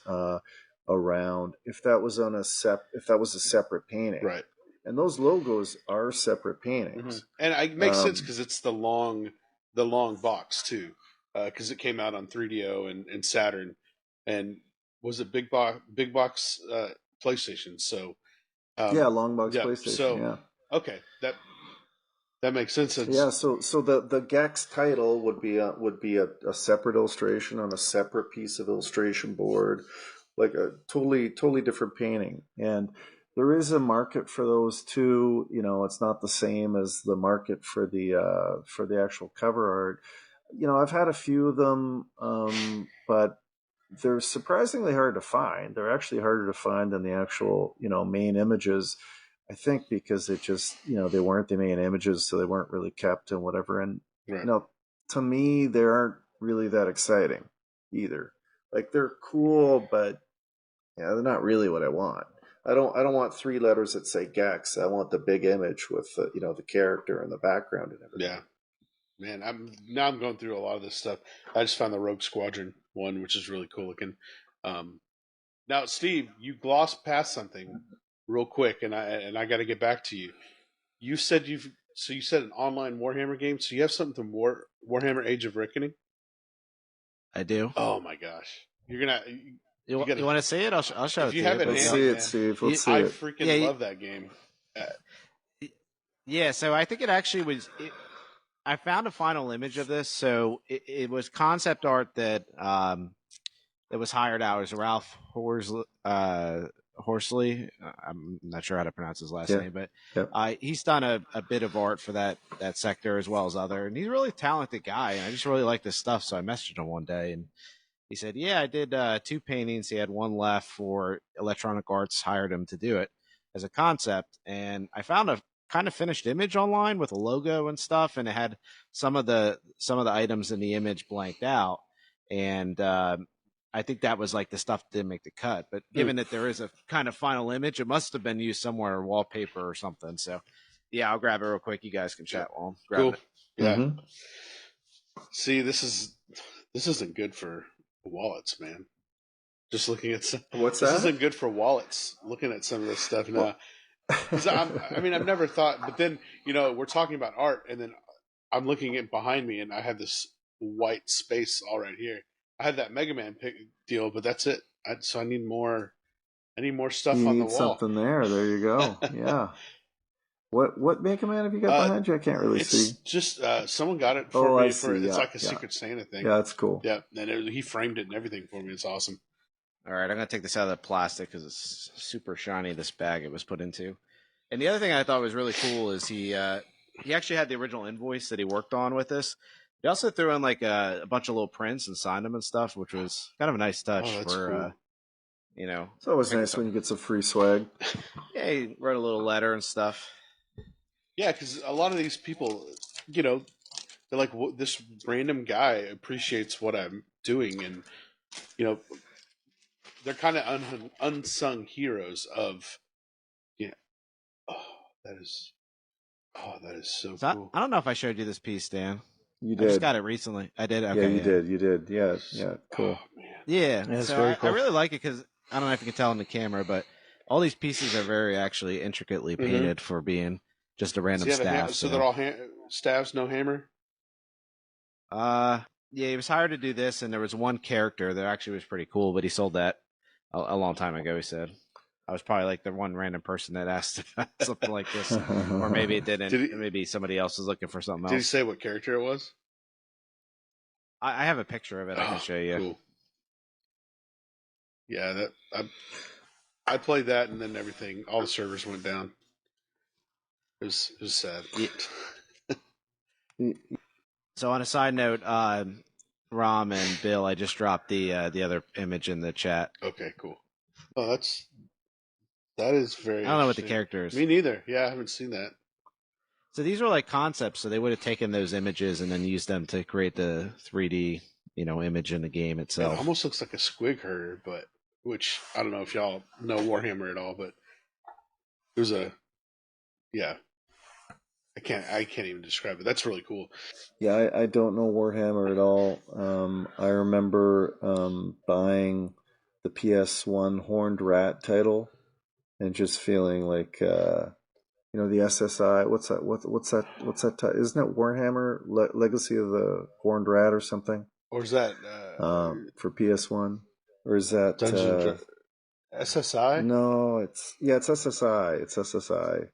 around. If that was a separate painting, Right. And those logos are separate paintings, and it makes sense because it's the long box too, because it came out on 3DO and Saturn, and was it big box PlayStation? So long box PlayStation. So okay, that makes sense. So the Gex title would be a separate illustration on a separate piece of illustration board, like a totally different painting. And there is a market for those too. It's not the same as the market for the actual cover art. I've had a few of them, but they're surprisingly hard to find. They're actually harder to find than the actual main images. I think because it just, they weren't the main images, so they weren't really kept and whatever. And, right. To me, they aren't really that exciting either. Like, they're cool, but they're not really what I want. I don't want 3 letters that say Gex. I want the big image with the character and the background and everything. Yeah. Man, I'm going through a lot of this stuff. I just found the Rogue Squadron one, which is really cool looking. Now, Steve, you glossed past something real quick, and I got to get back to you. You said you said an online Warhammer game. So you have something from Warhammer Age of Reckoning? I do. Oh my gosh, you're gonna. You want to see it? I'll show it to you. Let's see it, Steve. Let's see it. I freaking love that game. Yeah, so I think it actually was. I found a final image of this. So it was concept art that was hired out. It was Ralph Horsley. I'm not sure how to pronounce his last name, but he's done a bit of art for that sector as well as other. And he's a really talented guy. And I just really like this stuff. So I messaged him one day and he said, yeah, I did 2 paintings. He had one left for Electronic Arts, hired him to do it as a concept. And I found a kind of finished image online with a logo and stuff. And it had some of the items in the image blanked out. And I think that was like the stuff that didn't make the cut. But given that there is a kind of final image, it must have been used somewhere, wallpaper or something. So, yeah, I'll grab it real quick. You guys can chat while I'm grabbing it. Yeah. Mm-hmm. See, this isn't good for wallets, man. Just looking at some. What's that? This isn't good for wallets. Looking at some of this stuff now. I've never thought. But then we're talking about art, and then I'm looking at behind me, and I have this white space all right here. I had that Mega Man deal, but that's it. So I need more Any more stuff You on the need wall? something there. There you go. Yeah. What Mega Man have you got behind you? I can't really see. It's just someone got it for Oh, me. I see. It's Yeah, like a yeah. Secret Santa thing. Yeah, that's cool. Yeah, and he framed it and everything for me. It's awesome. All right, I'm going to take this out of the plastic because it's super shiny, this bag it was put into. And the other thing I thought was really cool is he actually had the original invoice that he worked on with this. He also threw in like a bunch of little prints and signed them and stuff, which was kind of a nice touch Oh, that's for, cool. It's always nice when you get some free swag. Yeah, he wrote a little letter and stuff. Yeah, because a lot of these people, they're like, this random guy appreciates what I'm doing, and they're kind of unsung heroes of. Yeah. Oh, that is so cool. I don't know if I showed you this piece, Dan. You I just did. got it recently. I did. Okay, Yeah, you did. You did. Yeah, cool. Oh, man. Yeah, it's so very cool. I really like it because I don't know if you can tell in the camera, but all these pieces are very actually intricately painted for being just a random staff. So they're all staffs, no hammer. Yeah, he was hired to do this, and there was one character that actually was pretty cool, but he sold that a long time ago. He said, I was probably like the one random person that asked about something like this, or maybe it didn't. Maybe somebody else was looking for something else. Did he say what character it was? I have a picture of it. I can show you. Cool. Yeah, I played that, and then everything. All the servers went down. It was sad. Yeah. So on a side note, Rom and Bill, I just dropped the other image in the chat. Okay, cool. Oh, that is very. I don't know what the character is. Me neither. Yeah, I haven't seen that. So these were like concepts. So they would have taken those images and then used them to create the 3D, image in the game itself. It almost looks like a squig herder, which I don't know if y'all know Warhammer at all, but it was I can't even describe it. That's really cool. Yeah, I don't know Warhammer at all. I remember buying the PS1 Horned Rat title and just feeling like the SSI. What's that? What's that? Isn't it Warhammer Legacy of the Horned Rat or something? Or is that for PS1? Or is that SSI? No, it's SSI. It's SSI.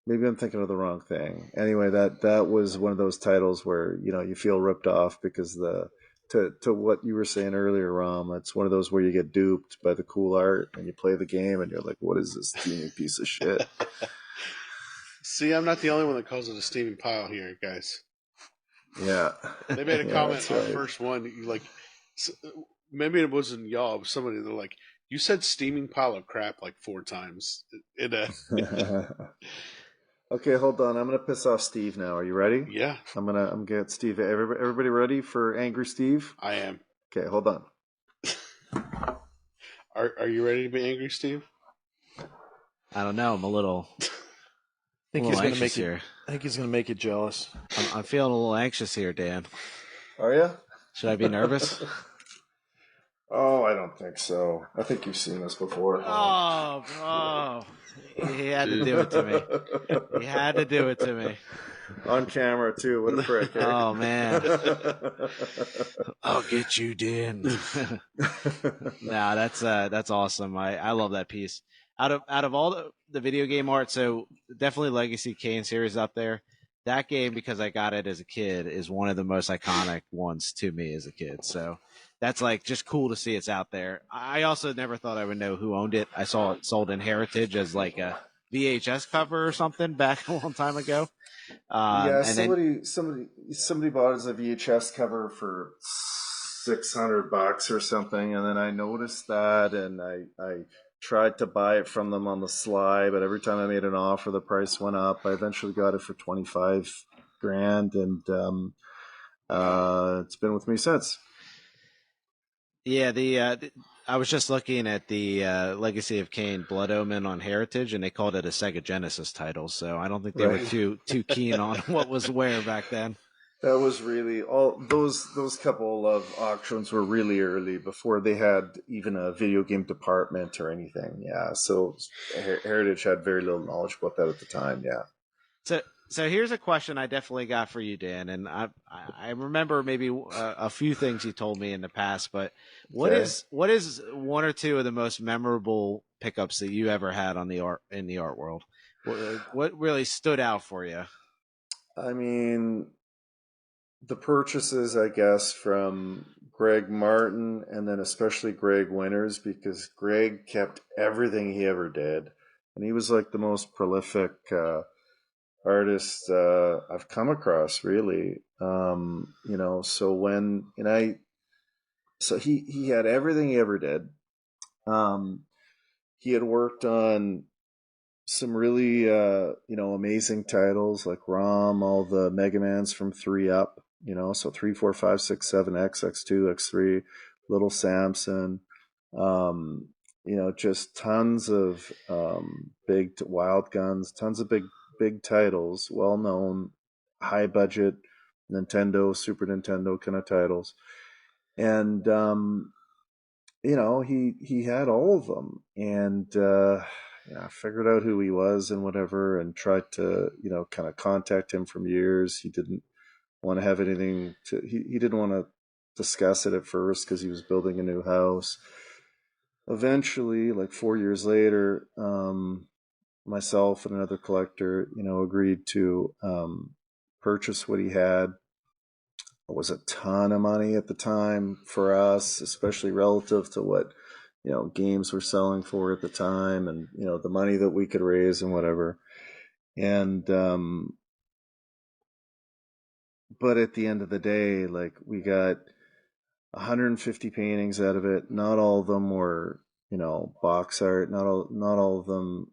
Maybe I'm thinking of the wrong thing. Anyway, that was one of those titles where you feel ripped off because to what you were saying earlier, Rom, it's one of those where you get duped by the cool art and you play the game and you're like, what is this steaming piece of shit? See, I'm not the only one that calls it a steaming pile here, guys. Yeah. They made a comment on right. the first one. Maybe it wasn't y'all, but somebody. They're like, "You said steaming pile of crap like 4 times." Okay, hold on. I'm gonna piss off Steve now. Are you ready? Yeah. I'm gonna get Steve. Everybody ready for Angry Steve? I am. Okay, hold on. Are you ready to be angry, Steve? I don't know. I'm a little. I think he's going to make here. I think he's going to make it jealous. I'm feeling a little anxious here, Dan. Are you? Should I be nervous? Oh, I don't think so. I think you've seen this before. Oh. He had to do it to me. He had to do it to me. On camera, too. What a prick. Eh? Oh, man. I'll get you, Dan. No, that's awesome. I love that piece. Out of all the video game art, so definitely Legacy Kane series up there. That game, because I got it as a kid, is one of the most iconic ones to me as a kid. So that's like just cool to see it's out there. I also never thought I would know who owned it. I saw it sold in Heritage as like a VHS cover or something back a long time ago. Yeah, somebody bought it as a VHS cover for $600 or something, and then I noticed that, and I tried to buy it from them on the sly, but every time I made an offer, the price went up. I eventually got it for $25,000, and it's been with me since. Yeah, I was just looking at the Legacy of Kain Blood Omen on Heritage, and they called it a Sega Genesis title. So I don't think they were too keen on what was where back then. That was really all those couple of auctions were really early before they had even a video game department or anything. Yeah, so Heritage had very little knowledge about that at the time. Yeah. So here's a question I definitely got for you, Dan, and I remember maybe a few things you told me in the past, but what is one or two of the most memorable pickups that you ever had on the art world? What really stood out for you? I mean, the purchases, I guess, from Greg Martin and then especially Greg Winters, because Greg kept everything he ever did. And he was like the most prolific artist I've come across, really. So he had everything he ever did. He had worked on some really amazing titles like ROM, all the Mega Mans from 3 up, so 3, 4, 5, 6, 7, X, X2, X3, Little Samson, just tons of big wild guns, tons of big titles, well known, high budget Nintendo, Super Nintendo kind of titles. And he had all of them, and I figured out who he was and whatever, and tried to kind of contact him from years. He didn't want to have anything to. He didn't want to discuss it at first because he was building a new house. Eventually, like 4 years later, myself and another collector, agreed to purchase what he had. It was a ton of money at the time for us, especially relative to what games were selling for at the time, and the money that we could raise and whatever. And but at the end of the day, like, we got 150 paintings out of it. Not all of them were box art. Not all of them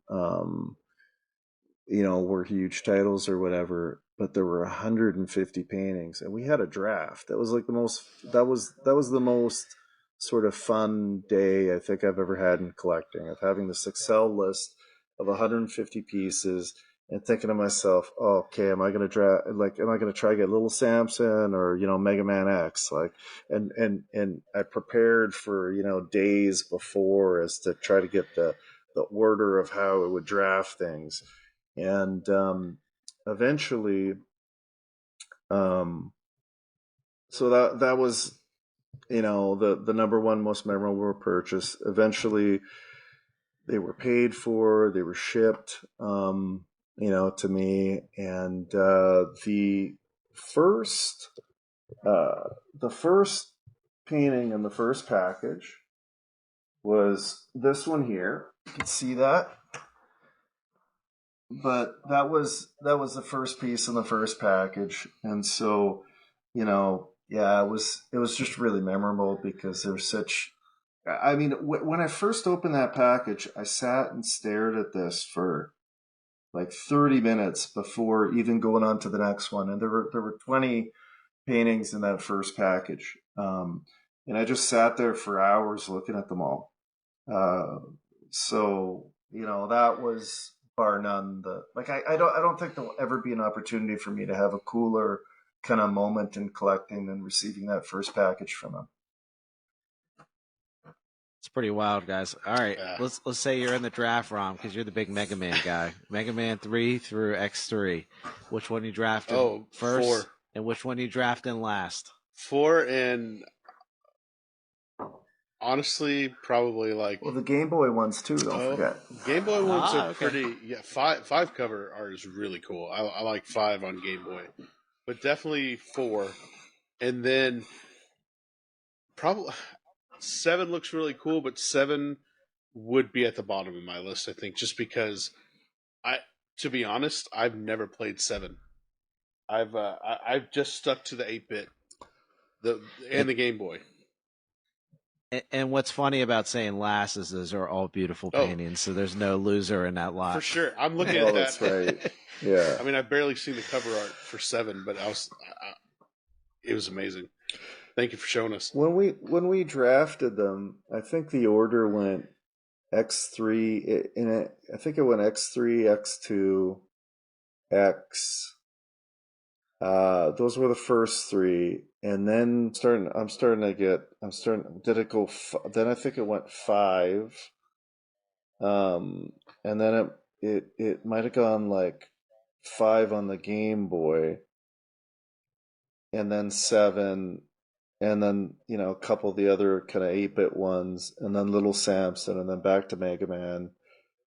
were huge titles or whatever, but there were 150 paintings, and we had a draft. That was like that was the most sort of fun day I think I've ever had in collecting, of having this Excel list of 150 pieces and thinking to myself, oh, okay, am I going to try to get Little Samson or, Mega Man X? Like, and I prepared for, days before as to try to get the order of how it would draft things. And eventually, so that was, the number one most memorable purchase. Eventually, they were paid for, they were shipped, to me. And the first painting in the first package was this one here. You can see that. But that was the first piece in the first package, and so it was just really memorable because there was such. I mean, when I first opened that package, I sat and stared at this for like 30 minutes before even going on to the next one, and there were 20 paintings in that first package, and I just sat there for hours looking at them all. So that was, bar none, I don't think there'll ever be an opportunity for me to have a cooler kind of moment in collecting than receiving that first package from him. It's pretty wild, guys. All right, Yeah. let's say you're in the draft, Rom, because you're the big Mega Man guy. Mega Man 3 through X3. Which one you drafting first? 4. And which one you drafting last? 4, and honestly, probably like. Well, the Game Boy ones too. Don't forget. Game Boy ones are okay. pretty. Yeah, five cover art is really cool. I like 5 on Game Boy, but definitely 4, and then probably 7 looks really cool, but 7 would be at the bottom of my list, I think, just because to be honest, I've never played 7. I've just stuck to the 8-bit, and the Game Boy. And what's funny about saying last is those are all beautiful paintings, so there's no loser in that lot. For sure. I'm looking at that. That's right. Yeah. I mean, I've barely seen the cover art for 7, but it was amazing. Thank you for showing us. When we drafted them, I think the order went X3, I think it went X3, X2, X. Those were the first 3, and then then I think it went 5, and then it might have gone like 5 on the Game Boy, and then 7, and then a couple of the other kind of 8-bit ones, and then Little Samson, and then back to Mega Man,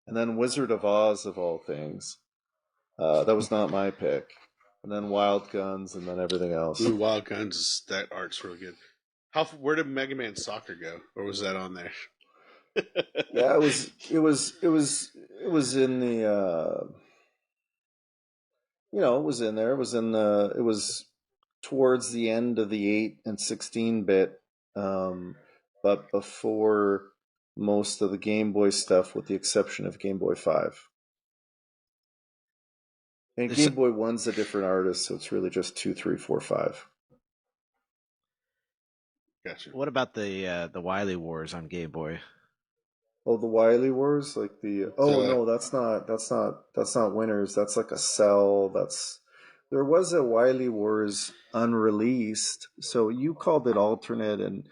and then Wizard of Oz of all things. That was not my pick. And then Wild Guns, and then everything else. Ooh, Wild Guns, that art's really good. Where did Mega Man Soccer go, or was that on there? Yeah, it was in the it was in there. It was towards the end of the 8 and 16-bit, but before most of the Game Boy stuff, with the exception of Game Boy 5. And Game Boy 1's a different artist, so it's really just 2, 3, 4, 5. Gotcha. What about the Wily Wars on Game Boy? Oh, the Wily Wars, like the no, that's not Winners. That's like a Cell. There was a Wily Wars unreleased, so you called it alternate, and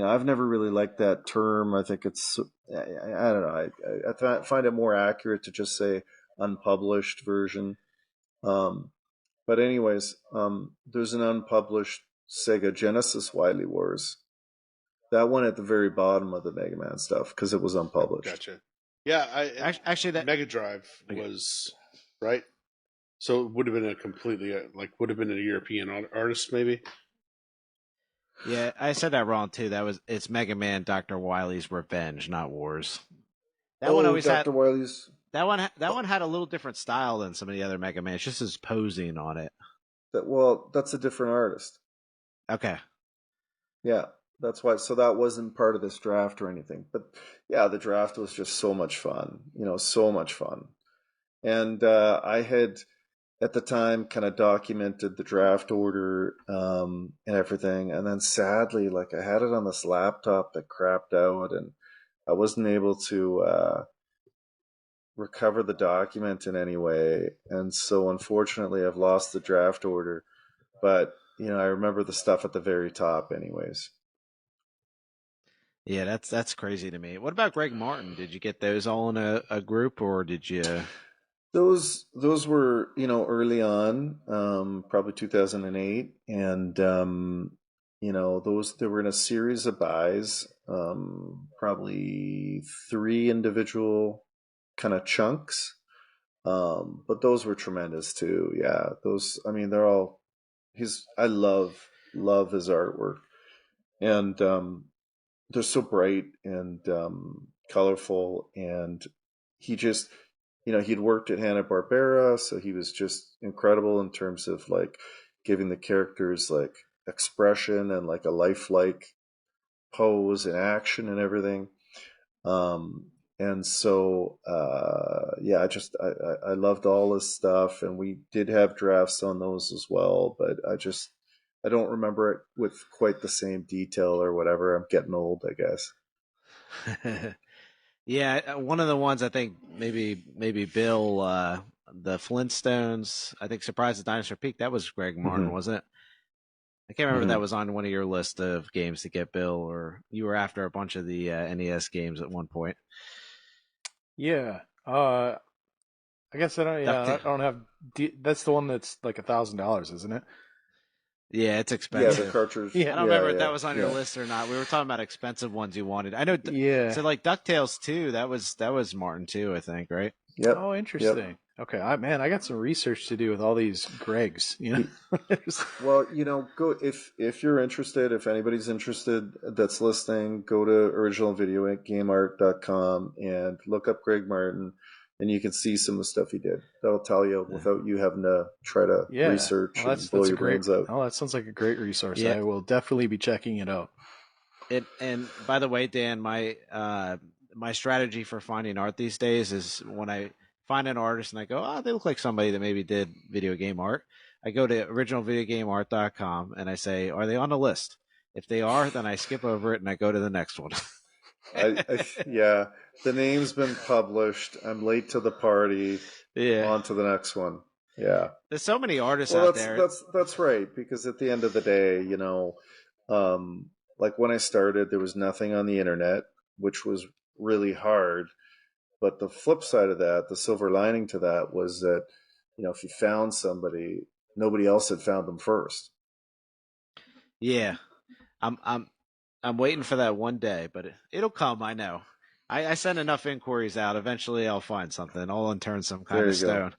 I've never really liked that term. I think it's I don't know. I find it more accurate to just say unpublished version. But anyways, there's an unpublished Sega Genesis Wily Wars. That one at the very bottom of the Mega Man stuff because it was unpublished. Gotcha. Yeah, actually that Mega Drive was right. So it would have been a completely would have been a European artist maybe. Yeah, I said that wrong too. It's Mega Man Dr. Wily's Revenge, not Wars. That one always Dr. Wily's. That one had a little different style than some of the other Mega Man. It's just his posing on it. That's a different artist. Okay. Yeah, that's why. So that wasn't part of this draft or anything. But yeah, the draft was just so much fun. So much fun. And I had at the time kind of documented the draft order and everything. And then sadly, I had it on this laptop that crapped out, and I wasn't able to recover the document in any way. And so unfortunately, I've lost the draft order. But, I remember the stuff at the very top anyways. Yeah, that's crazy to me. What about Greg Martin? Did you get those all in a group, or did you? Those were early on, probably 2008, and those they were in a series of buys, probably 3 individual kind of chunks, but those were tremendous too. Yeah, they're all I love his artwork, and they're so bright and colorful, and he just he'd worked at Hanna-Barbera, so he was just incredible in terms of giving the characters expression and a lifelike pose and action and everything. And so yeah, I loved all his stuff, and we did have drafts on those as well, but I don't remember it with quite the same detail or whatever. I'm getting old, I guess. Yeah, one of the ones I think maybe Bill, the Flintstones, I think Surprise at Dinosaur Peak, that was Greg Martin, wasn't it? I can't remember if that was on one of your list of games to get, Bill, or you were after a bunch of the NES games at one point. Yeah. I guess I don't. Yeah, I don't have. That's the one that's like $1,000, isn't it? Yeah, it's expensive. Yeah, the cartridge. Yeah, I don't remember if that was on your list or not. We were talking about expensive ones you wanted. I know. Yeah. So DuckTales 2, that was Martin too, I think, right? Yep. Oh, interesting. Yep. Okay, I got some research to do with all these Gregs. Well, go if you're interested. If anybody's interested that's listening, go to originalvideogameart.com and look up Greg Martin, and you can see some of the stuff he did. That'll tell you without you having to try to research and blow your brains out. Oh, that sounds like a great resource. Yeah. I will definitely be checking it out. And by the way, Dan, my strategy for finding art these days is when I find an artist and I go, oh, they look like somebody that maybe did video game art, I go to originalvideogameart.com and I say, are they on the list? If they are, then I skip over it and I go to the next one. Yeah, the name's been published. I'm late to the party. Yeah. On to the next one. Yeah. There's so many artists out there. That's right, because at the end of the day, when I started, there was nothing on the internet, which was really hard. But the flip side of that, the silver lining to that, was that, if you found somebody, nobody else had found them first. Yeah. I'm waiting for that one day, but it'll come. I know. I send enough inquiries out. Eventually, I'll find something. I'll unturned some kind There of you go. stone.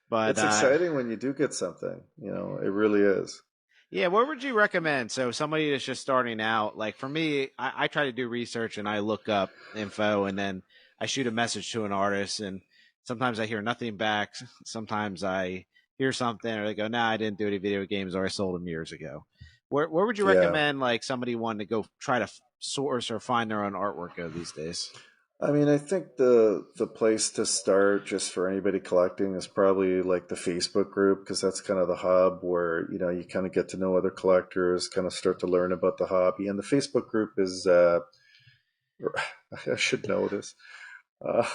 But It's exciting when you do get something. It really is. yeah, what would you recommend? So somebody that's just starting out, like for me, I try to do research and I look up info and then I shoot a message to an artist and sometimes I hear nothing back. Sometimes I hear something or they go, "Nah, I didn't do any video games or I sold them years ago." Where would you Yeah. recommend like somebody wanting to go try to source or find their own artwork go these days? I mean, I think the place to start just for anybody collecting is probably like the Facebook group, because that's kind of the hub where you kind of get to know other collectors, kind of start to learn about the hobby. And the Facebook group is I should know this. Uh,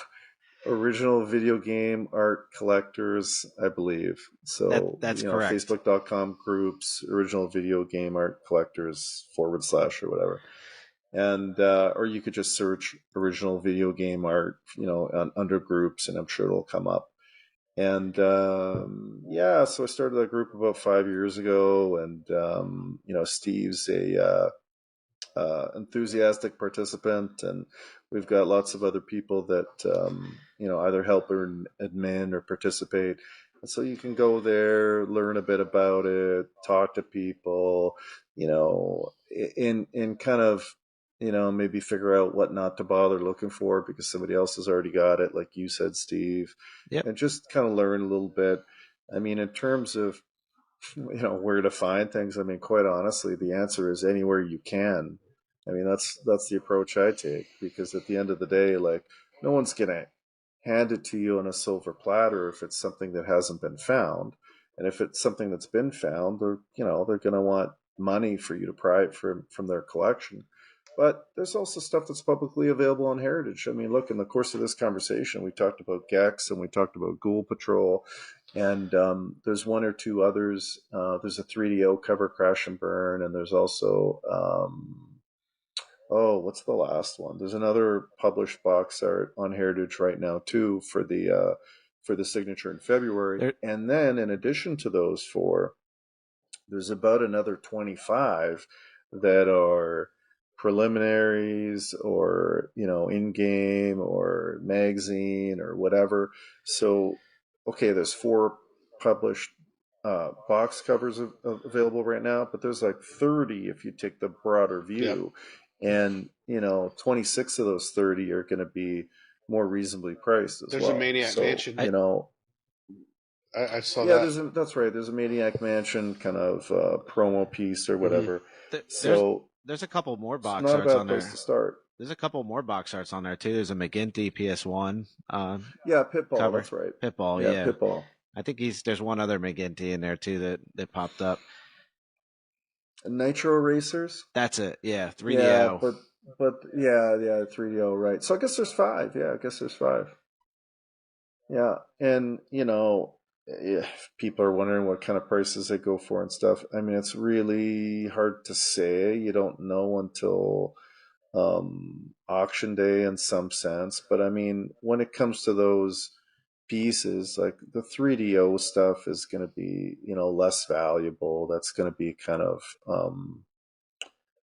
Original video game art collectors, I believe. So, That's correct. facebook.com groups, original video game art collectors / or whatever. And, or you could just search original video game art, under groups, and I'm sure it'll come up. And, yeah, so I started that group about 5 years ago. And, Steve's enthusiastic participant, and we've got lots of other people that either help or admin or participate. And so you can go there, learn a bit about it, talk to people, in kind of maybe figure out what not to bother looking for because somebody else has already got it, like you said, Steve, Yep. and just kind of learn a little bit. I mean, in terms of where to find things, I mean, quite honestly, the answer is anywhere you can. I mean, that's the approach I take, because at the end of the day, like, no one's gonna hand it to you on a silver platter if it's something that hasn't been found. And if it's something that's been found, they're gonna want money for you to pry it from their collection. But there's also stuff that's publicly available on Heritage. I mean, look, in the course of this conversation, we talked about Gex and we talked about Ghoul Patrol, and there's one or two others. There's a 3DO cover, Crash and Burn, and there's also what's the last one? There's another published box art on Heritage right now too for the signature in February. There, And then in addition to those four, there's about another 25 that are preliminaries or in game or magazine or whatever. So okay, there's four published box covers available right now, but there's like 30 if you take the broader view. And 26 of those 30 are going to be more reasonably priced as There's well. a Maniac Mansion. I saw yeah, that. that's right. There's a Maniac Mansion kind of promo piece or whatever. there's a couple more It's box not a arts bad on place there. to start. There's a couple more box arts on there too. There's a McGinty PS1 Yeah, Pitball. cover. That's right. Pitball, Yeah, yeah. Pitball. I think there's one other McGinty in there too that popped up. Nitro Racers. That's it. Yeah, 3DO. Yeah, but yeah, 3DO. Right. So I guess there's five. Yeah, I guess there's five. Yeah, and if people are wondering what kind of prices they go for and stuff, I mean, it's really hard to say. You don't know until auction day in some sense. But I mean, when it comes to those pieces, like the 3DO stuff is going to be, less valuable. That's going to be kind of,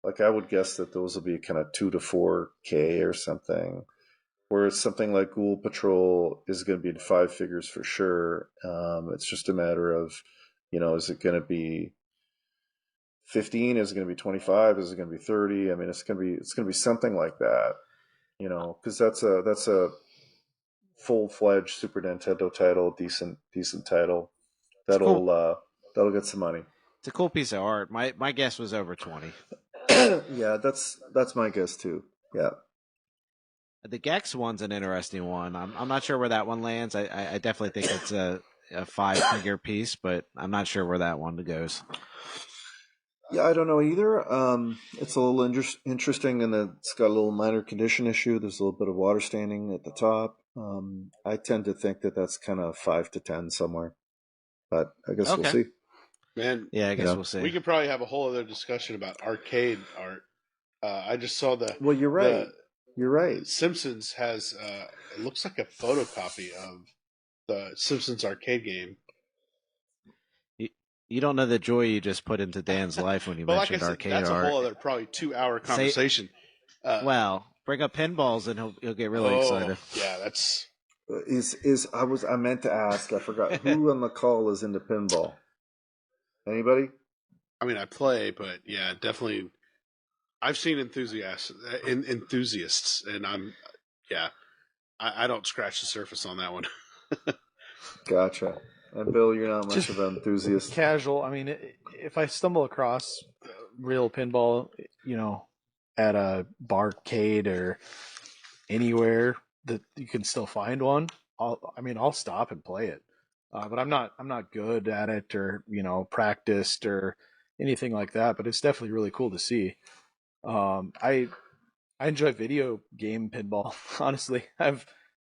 like I would guess that those will be kind of 2 to 4K or something. Whereas something like Ghoul Patrol is going to be in 5 figures for sure. It's just a matter of, is it going to be 15? Is it going to be 25? Is it going to be 30? I mean, it's going to be something like that, because that's a full-fledged Super Nintendo title, decent title. It's cool. That'll get some money. It's a cool piece of art. My guess was over 20. Yeah, that's my guess too. Yeah. The Gex one's an interesting one. I'm not sure where that one lands. I definitely think it's a 5-figure piece, but I'm not sure where that one goes. Yeah, I don't know either. It's a little interesting in that it's got a little minor condition issue. There's a little bit of water standing at the top. I tend to think that that's kind of 5 to 10 somewhere, but I guess we'll see. Man, yeah, I guess we'll see. We could probably have a whole other discussion about arcade art. I just saw the. Well, you're right. You're right. Simpsons has it looks like a photocopy of the Simpsons arcade game. You don't know the joy you just put into Dan's life when you But like I mentioned said, arcade that's a art. whole other probably 2-hour Say, conversation. well, bring up pinballs and he'll get really excited. Yeah, that's I meant to ask, I forgot, who on the call is into pinball? Anybody? I mean, I play, but yeah, definitely. I've seen enthusiasts, and I don't scratch the surface on that one. Gotcha. And Bill, you're not much Just of an enthusiast. casual. I mean, if I stumble across real pinball, at a barcade or anywhere that you can still find one, I'll stop and play it. But I'm not good at it or practiced or anything like that. But it's definitely really cool to see. I enjoy video game pinball. Honestly,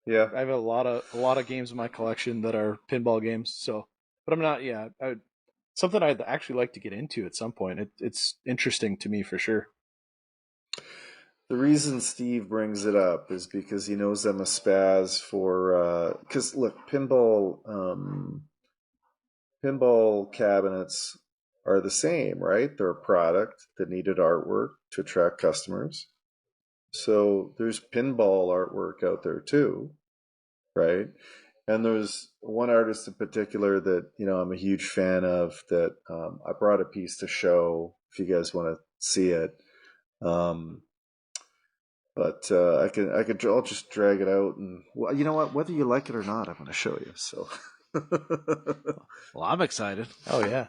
Yeah. I have a lot of games in my collection that are pinball games. So, but I'm not. Yeah, something I'd actually like to get into at some point. It's interesting to me for sure. The reason Steve brings it up is because he knows I'm a spaz for, because look, pinball cabinets are the same, right? They're a product that needed artwork to attract customers. So there's pinball artwork out there too, right? And there's one artist in particular that I'm a huge fan of. That I brought a piece to show if you guys want to see it. Um, but I'll just drag it out, and well, you know what? Whether you like it or not, I'm going to show you. So. Well, I'm excited. Oh yeah.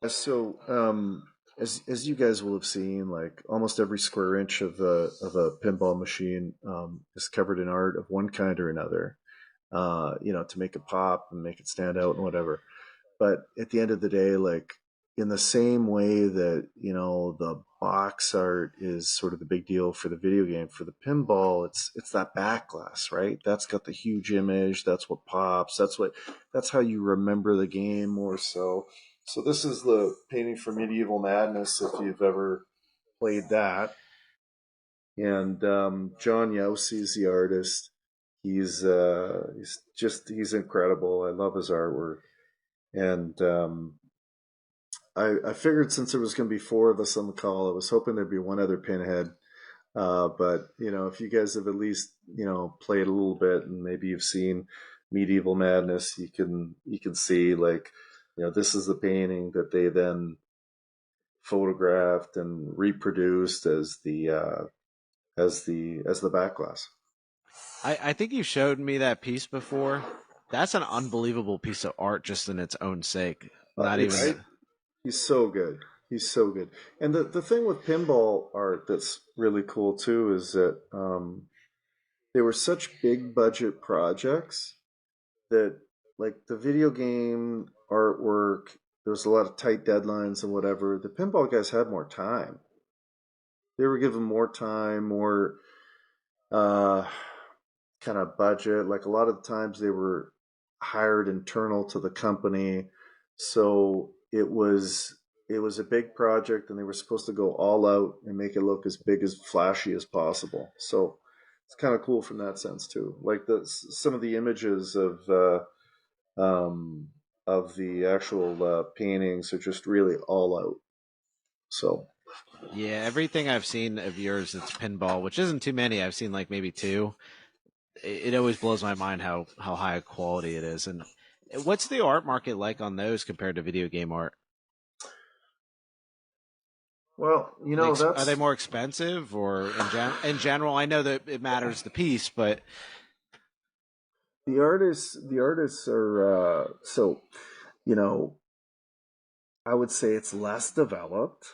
So, as you guys will have seen, like almost every square inch of a pinball machine is covered in art of one kind or another. To make it pop and make it stand out and whatever. But at the end of the day, like in the same way that the box art is sort of the big deal for the video game, for the pinball, it's that back glass, right? That's got the huge image. That's what pops. That's how you remember the game more so. So this is the painting for Medieval Madness, if you've ever played that. And John Yossi is the artist. He's incredible. I love his artwork. And I figured since there was going to be four of us on the call, I was hoping there'd be one other pinhead. But if you guys have at least played a little bit and maybe you've seen Medieval Madness, you can see like this is the painting that they then photographed and reproduced as the back glass. I think you showed me that piece before. That's an unbelievable piece of art just in its own sake. Not even. He's so good. He's so good. And the thing with pinball art that's really cool too is that they were such big budget projects that like the video game artwork, there was a lot of tight deadlines and whatever. The pinball guys had more time. They were given more time, more uh, kind of budget. Like a lot of the times they were hired internal to the company, so it was a big project, and they were supposed to go all out and make it look as big as flashy as possible. So it's kind of cool from that sense too. Like some of the images of the actual paintings are just really all out. So Yeah, everything I've seen of yours that's pinball, which isn't too many. I've seen like maybe two. It always blows my mind how high quality it is. And what's the art market like on those compared to video game art? well, Are they more expensive, or in general? I know that it matters the piece, but the artists are so you know I would say it's less developed.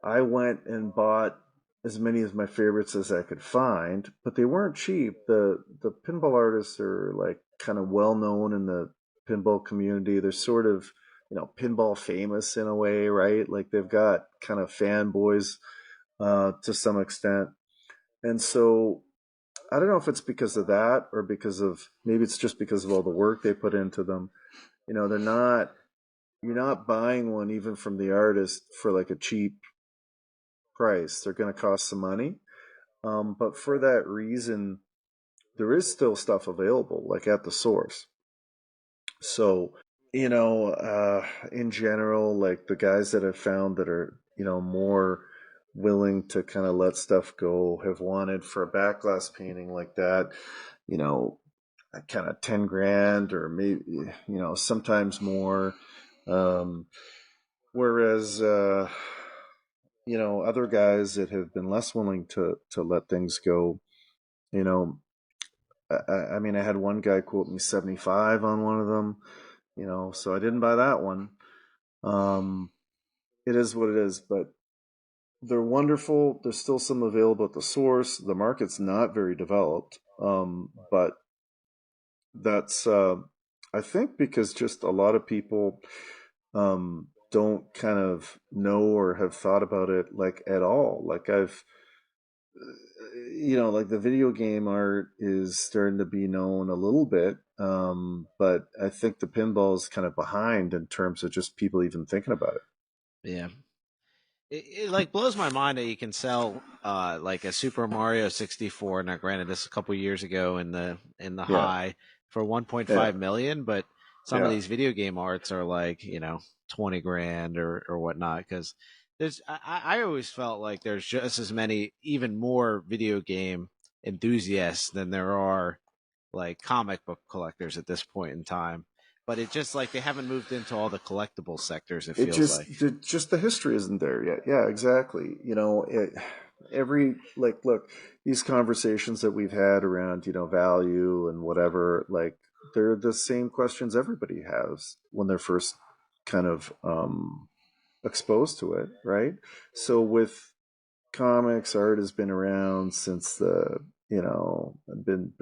I went and bought as many of my favorites as I could find, but they weren't cheap. The pinball artists are like kind of well known in the pinball community. They're sort of, pinball famous in a way, right? Like they've got kind of fanboys to some extent. And so I don't know if it's because of that or because of maybe it's just because of all the work they put into them. They're not you're not buying one even from the artist for like a cheap price. They're going to cost some money. But for that reason, there is still stuff available, like at the source. So in general, like the guys that I've found that are, more willing to kind of let stuff go have wanted for a back glass painting like that, you know, kind of 10 grand or maybe, sometimes more. Um, whereas, other guys that have been less willing to let things go, you know, I mean, I had one guy quote me 75 on one of them, so I didn't buy that one. Um, it is what it is, but they're wonderful. There's still some available at the source. The market's not very developed, but that's I think because just a lot of people don't kind of know or have thought about it like at all. Like like the video game art is starting to be known a little bit, but I think the pinball is kind of behind in terms of just people even thinking about it. Yeah. It like blows my mind that you can sell like a Super Mario 64. Now, granted, this is a couple years ago in the Yeah, high for yeah, 1.5 million, but some of yeah. these video game arts are like 20 grand or whatnot. Because I always felt like there's just as many, even more video game enthusiasts than there are like comic book collectors at this point in time. But it just like they haven't moved into all the collectible sectors. It It feels just like. just the history isn't there yet. Yeah, exactly. Every like look, these conversations that we've had around, value and whatever, like they're the same questions everybody has when they're first kind of exposed to it, right? So with comics, art has been around since been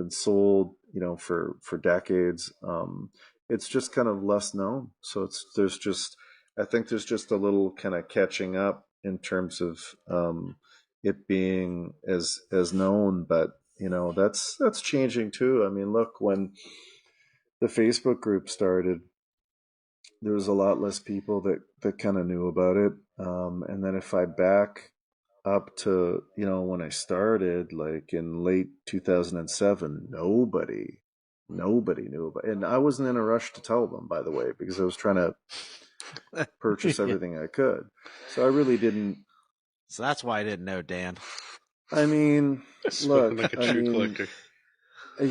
sold, for decades. It's just kind of less known. So I think there's just a little kind of catching up in terms of it being as known, but that's changing too. I mean, look, when the Facebook group started, there was a lot less people that kind of knew about it. And then if I back up to when I started, like in late 2007, nobody knew about it. And I wasn't in a rush to tell them, by the way, because I was trying to purchase Yeah. everything I could. So I really didn't. So that's why I didn't know Dan. I mean, Spoken look, like a true collector. I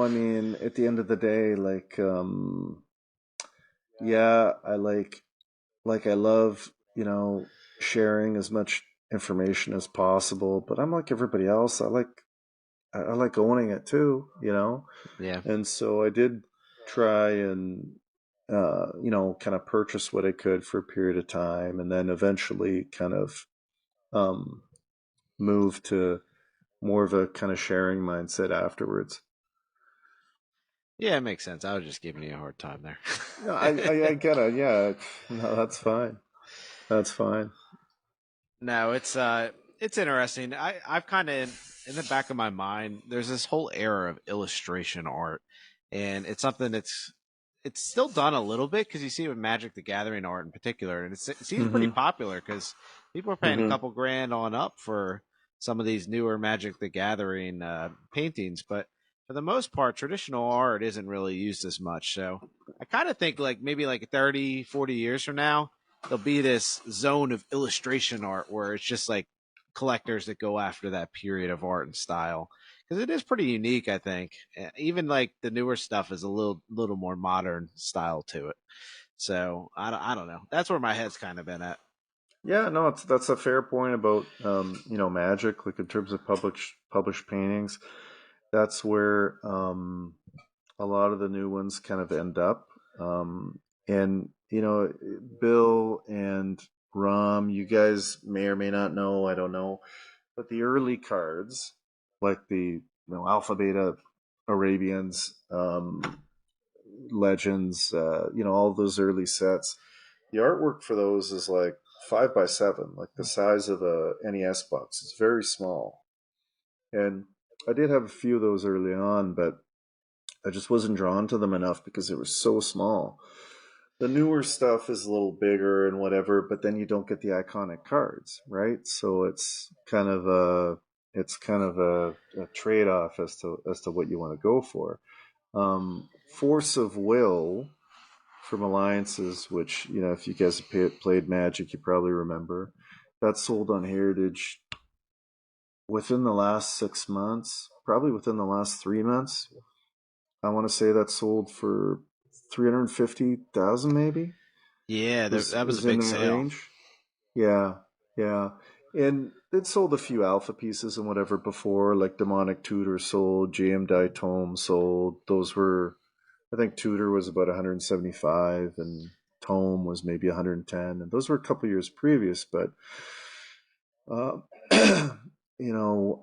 mean, at the end of the day, like, yeah, I love, sharing as much information as possible, but I'm like everybody else. I like owning it too, Yeah. And so I did try and kind of purchase what I could for a period of time, and then eventually kind of um, move to more of a kind of sharing mindset afterwards. Yeah, it makes sense. I was just giving you a hard time No, there. I get it. Yeah, no, that's fine. That's fine. No, it's interesting. I've kind of in the back of my mind, there's this whole era of illustration art, and it's something it's still done a little bit because you see it with Magic the Gathering art in particular, and it seems pretty Mm-hmm. popular because people are paying a Mm-hmm. couple grand on up for some of these newer Magic the Gathering paintings, but for the most part, traditional art isn't really used as much. So I kind of think like maybe like 30, 40 years from now, there'll be this zone of illustration art where it's just like collectors that go after that period of art and style because it is pretty unique. I think even like the newer stuff is a little more modern style to it. So I don't know. That's where my head's kind of been at. Yeah, no, that's a fair point about magic, like in terms of published paintings. That's where a lot of the new ones kind of end up. And Bill and Rom, you guys may or may not know, I don't know, but the early cards, like the Alpha Beta Arabians, Legends, all those early sets. The artwork for those is like 5x7, like the size of a NES box. It's very small. And I did have a few of those early on, but I just wasn't drawn to them enough because they were so small. The newer stuff is a little bigger and whatever, but then you don't get the iconic cards, right? So it's kind of a trade off as to what you want to go for. Force of Will from Alliances, which, if you guys have played Magic, you probably remember. That sold on Heritage within the last 6 months, probably within the last 3 months. I want to say that sold for 350,000 maybe. Yeah, that was a in big that sale. range. Yeah, yeah. And it sold a few alpha pieces and whatever before, like Demonic Tutor sold, JM Die Tome sold. Those were, I think Tutor was about 175 and Tome was maybe 110. And those were a couple years previous, but, uh, you know,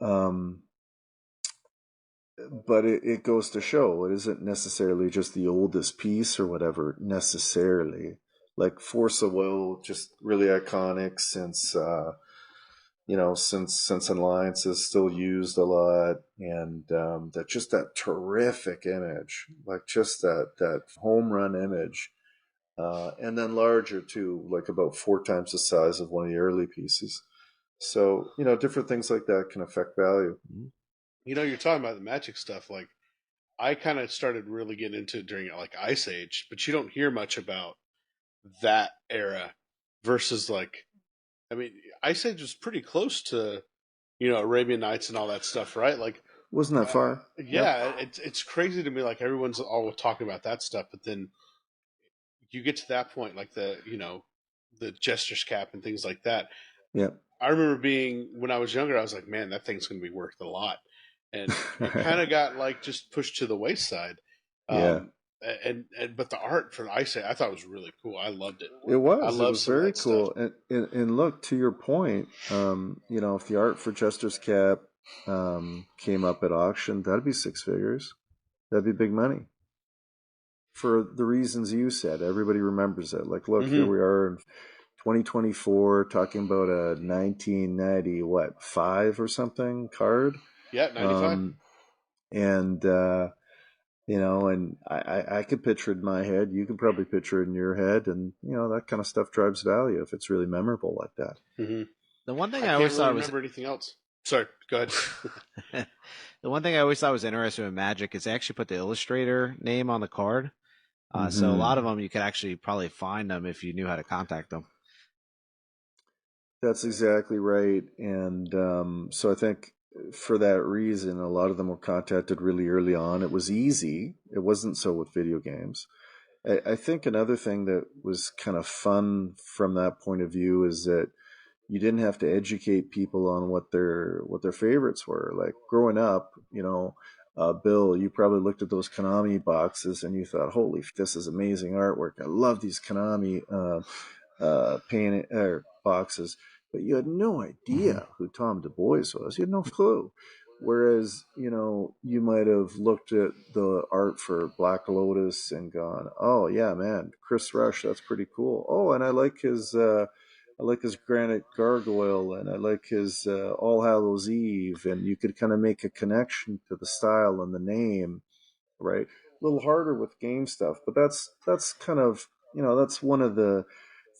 but it goes to show it isn't necessarily just the oldest piece or whatever necessarily. Like Force of Will, just really iconic since since Alliance is still used a lot, and that terrific image, like just that home run image, and then larger too, like about 4 times the size of one of the early pieces. So different things like that can affect value. You're talking about the Magic stuff. Like, I kind of started really getting into it during like Ice Age, but you don't hear much about that era versus like, I mean, Ice Age was pretty close to Arabian Nights and all that stuff, right? Like, Wasn't that far? yeah, it's crazy to me. Like everyone's all talking about that stuff, but then you get to that point, like the Jester's Cap and things like that. Yep. I remember being when I was younger, I was like, man, that thing's going to be worth a lot, and it kind of got like just pushed to the wayside. Yeah. And but the art for Ice Age, I thought was really cool. I loved it. It I was. It love was some of very that stuff. cool. And look, to your point, if the art for Jester's Cap came up at auction, that'd be 6 figures. That'd be big money. For the reasons you said, everybody remembers it. Like, look, here we are in 2024 talking about a 1990 5 or something card. Yeah, 95. And and I could picture it in my head. You can probably picture it in your head, and that kind of stuff drives value if it's really memorable like that. Mm-hmm. The one thing I I can't always really thought was remember anything else. Sorry, go ahead. the one thing I always thought was interesting with Magic is they actually put the illustrator name on the card. So a lot of them you could actually probably find them if you knew how to contact them. That's exactly right. And so I think for that reason, a lot of them were contacted really early on. It was easy. It wasn't so with video games. I think another thing that was kind of fun from that point of view is that you didn't have to educate people on what their favorites were. Like growing up, Bill, you probably looked at those Konami boxes and you thought, "Holy, this is amazing artwork! I love these Konami paint boxes." But you had no idea who Tom Du Bois was. You had no clue. Whereas, you might have looked at the art for Black Lotus and gone, "Oh yeah, man, Chris Rush, that's pretty cool. Oh, and I like his Granite Gargoyle, and I like his All Hallows Eve," and you could kind of make a connection to the style and the name, right? A little harder with game stuff, but that's kind of that's one of the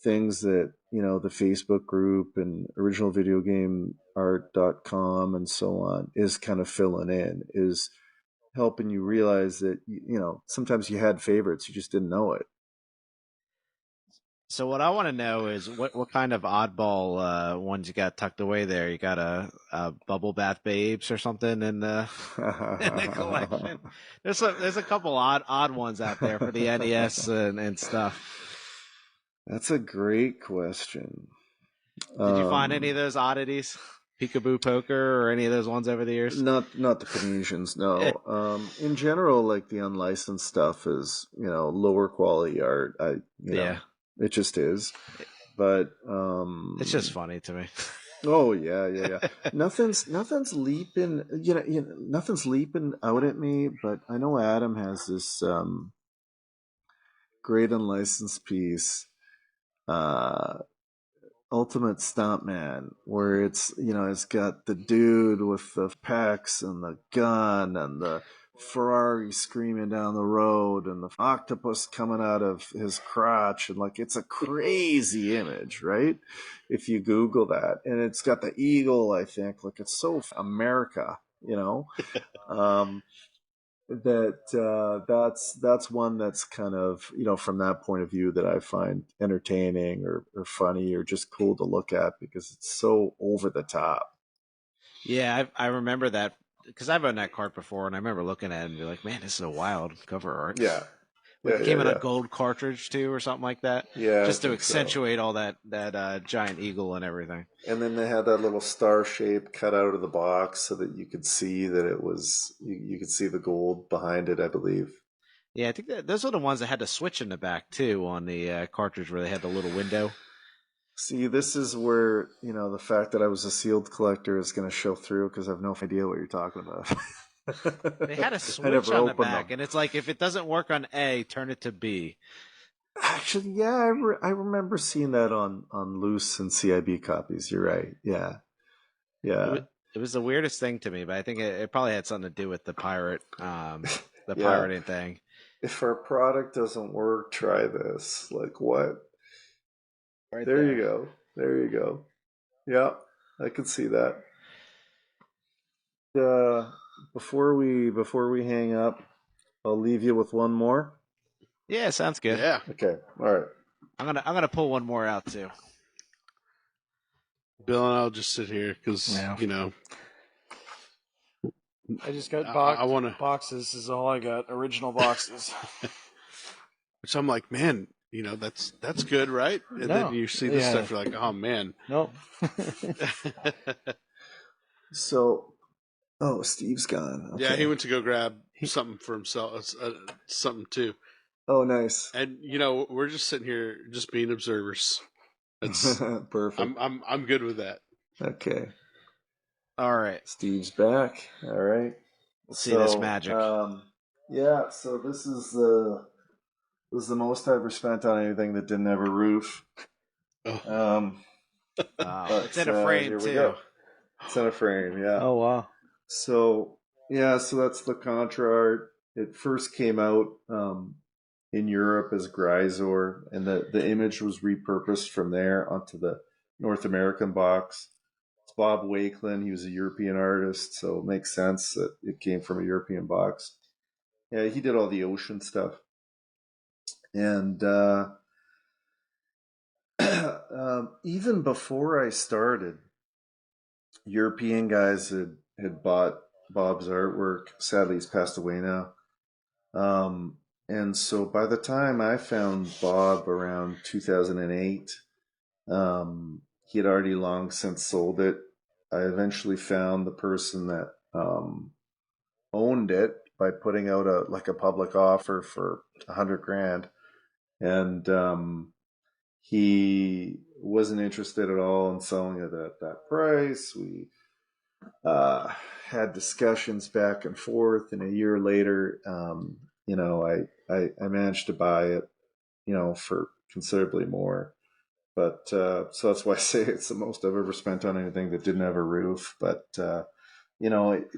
things that the Facebook group and originalvideogameart.com and so on is kind of filling in, is helping you realize that sometimes you had favorites, you just didn't know it. So what I want to know is what kind of oddball ones you got tucked away there. You got a Bubble Bath Babes or something in the in the collection. There's a couple odd ones out there for the NES and stuff. That's a great question. Did you find any of those oddities? Peekaboo Poker or any of those ones over the years? Not the Canadians, no. In general, like the unlicensed stuff is lower quality art. It just is. But it's just funny to me. Oh yeah. Nothing's leaping. Nothing's leaping out at me. But I know Adam has this great unlicensed piece, Ultimate Stuntman, where it's got the dude with the pecs and the gun and the Ferrari screaming down the road and the octopus coming out of his crotch, and like it's a crazy image, right? If you Google that, and it's got the eagle, I think, like it's so America, that's one that's kind of, from that point of view, that I find entertaining or funny or just cool to look at because it's so over the top. Yeah, I remember that because I've owned that cart before, and I remember looking at it and be like, "Man, this is a wild cover art." Yeah. It came in a gold cartridge too, or something like that. Yeah, just to accentuate all that giant eagle and everything. And then they had that little star shape cut out of the box so that you could see that it was you could see the gold behind it, I believe. Yeah, I think those are the ones that had the switch in the back too on the cartridge where they had the little window. See, this is where the fact that I was a sealed collector is going to show through because I have no idea what you're talking about. They had a switch on the back, and it's like if it doesn't work on A, turn it to B. Actually, yeah, I remember seeing that on loose and CIB copies. You're right. Yeah. It was the weirdest thing to me, but I think it probably had something to do with the pirate, pirating thing. If our product doesn't work, try this. Like what? Right there you go. There you go. Yeah, I can see that. Before we hang up, I'll leave you with one more. Yeah, sounds good. Yeah. Okay. All right. I'm gonna pull one more out too. Bill and I'll just sit here because I just got boxes. Is all I got. Original boxes. Which I'm like, man, that's good, right? And then you see this stuff, you're like, oh man. No. So, Steve's gone. Okay. Yeah, he went to go grab something for himself, something too. Oh, nice. And we're just sitting here, just being observers. That's perfect. I'm good with that. Okay. All right. Steve's back. All right. We'll see this magic. Yeah. So this is the most I ever spent on anything that didn't have a roof. Oh. It's in a frame too. It's in a frame. Yeah. Oh wow. So that's the Contra art. It first came out in Europe as Grisor, and the image was repurposed from there onto the North American box. It's Bob Wakeland. He was a European artist, so it makes sense that it came from a European box. Yeah, he did all the ocean stuff. And even before I started, European guys had bought Bob's artwork. Sadly, he's passed away now. And so by the time I found Bob around 2008, he had already long since sold it. I eventually found the person that owned it by putting out a public offer for $100,000, and he wasn't interested at all in selling it at that price. We had discussions back and forth, and a year later, I managed to buy it, for considerably more. But so that's why I say it's the most I've ever spent on anything that didn't have a roof. But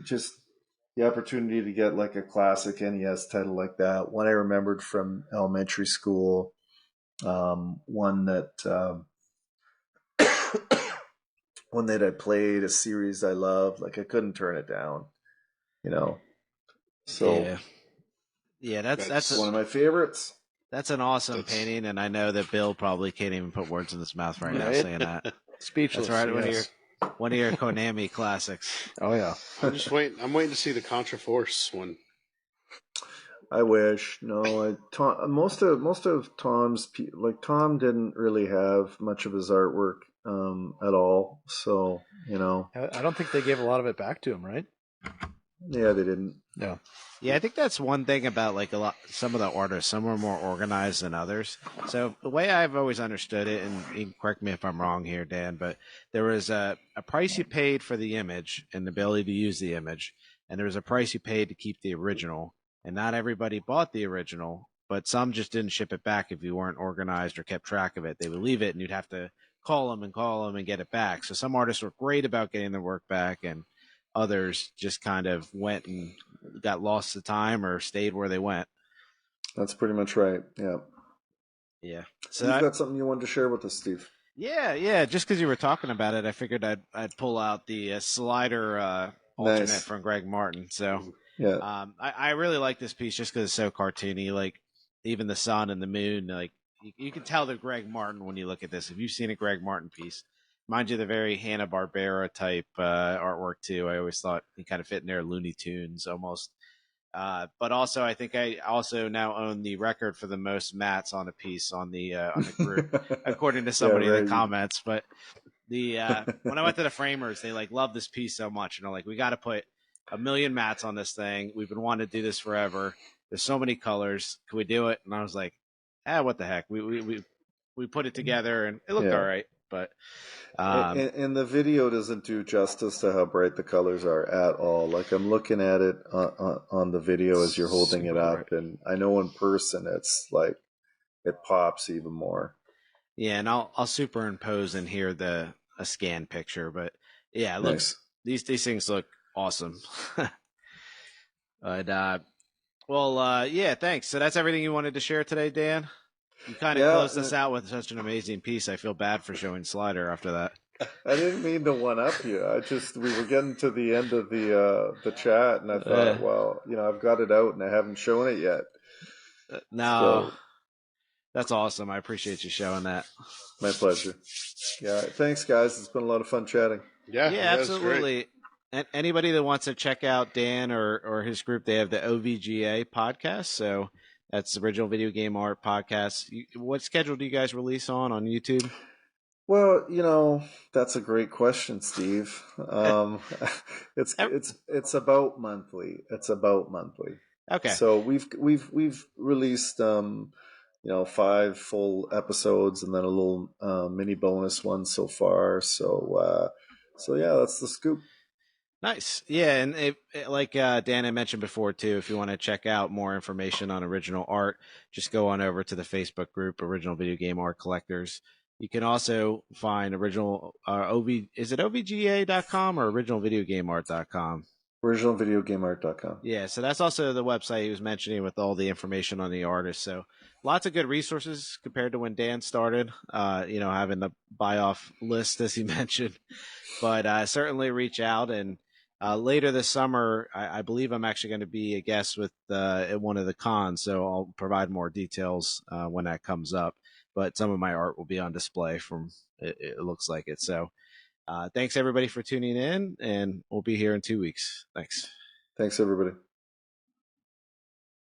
just the opportunity to get like a classic NES title like that, one I remembered from elementary school, one that one that I played, a series I loved, like I couldn't turn it down, So yeah, that's one of my favorites. That's an awesome painting, and I know that Bill probably can't even put words in his mouth right now saying that. Speechless. That's right. Yes. One of your Konami classics. Oh yeah. I'm waiting to see the Contra Force one. I wish. No, most of Tom's, like Tom didn't really have much of his artwork at all. So I don't think they gave a lot of it back to him, right? Yeah, they didn't. No. Yeah, I think that's one thing about some of the artists. Some are more organized than others. So the way I've always understood it, and you can correct me if I'm wrong here, Dan, but there was a price you paid for the image and the ability to use the image, and there was a price you paid to keep the original. And not everybody bought the original, but some just didn't ship it back if you weren't organized or kept track of it. They would leave it, and you'd have to call them and get it back. So some artists were great about getting their work back, and others just kind of went and got lost to time or stayed where they went. That's pretty much right. Yeah. Yeah. So you've got something you wanted to share with us, Steve? Yeah. Just because you were talking about it, I figured I'd pull out the slider alternate from Greg Martin. So Yeah. I really like this piece just because it's so cartoony. Like even the sun and the moon, like you can tell they're Greg Martin when you look at this. If you've seen a Greg Martin piece, mind you, the very Hanna-Barbera type artwork too. I always thought he kind of fit in there, Looney Tunes almost. But also, I think I also now own the record for the most mats on a piece on the group, according to somebody in the comments. But the when I went to the framers, they like love this piece so much, and they're like, we got to put 1,000,000 mats on this thing. We've been wanting to do this forever. There's so many colors. Can we do it? And I was like, what the heck? We put it together, and it looked all right. But and the video doesn't do justice to how bright the colors are at all. Like I'm looking at it on the video as you're holding it up, and I know in person it's like it pops even more. Yeah, and I'll superimpose in here a scan picture, but yeah, it looks these things look awesome. But yeah, thanks. So that's everything you wanted to share today, Dan. You kind of closed us out with such an amazing piece. I feel bad for showing Slider after that. I didn't mean to one up you. We were getting to the end of the chat, and I thought, well, I've got it out, and I haven't shown it yet. No, that's awesome. I appreciate you showing that. My pleasure. Yeah, thanks, guys. It's been a lot of fun chatting. Yeah, absolutely. And anybody that wants to check out Dan or his group, they have the OVGA podcast. So that's Original Video Game Art Podcast. What schedule do you guys release on YouTube? Well, that's a great question, Steve. It's about monthly. Okay. So we've released 5 full episodes and then a little mini bonus one so far. So yeah, that's the scoop. Nice. Yeah, and like Dan had mentioned before too, if you want to check out more information on original art, just go on over to the Facebook group Original Video Game Art Collectors. You can also find original is it OVGA.com or originalvideogameart.com? Originalvideogameart.com. Yeah, so that's also the website he was mentioning with all the information on the artist. So lots of good resources compared to when Dan started, having the buy off list as he mentioned. But certainly reach out. And later this summer, I believe I'm actually going to be a guest at one of the cons. So I'll provide more details when that comes up. But some of my art will be on display it looks like it. So thanks everybody for tuning in, and we'll be here in 2 weeks. Thanks. Thanks, everybody.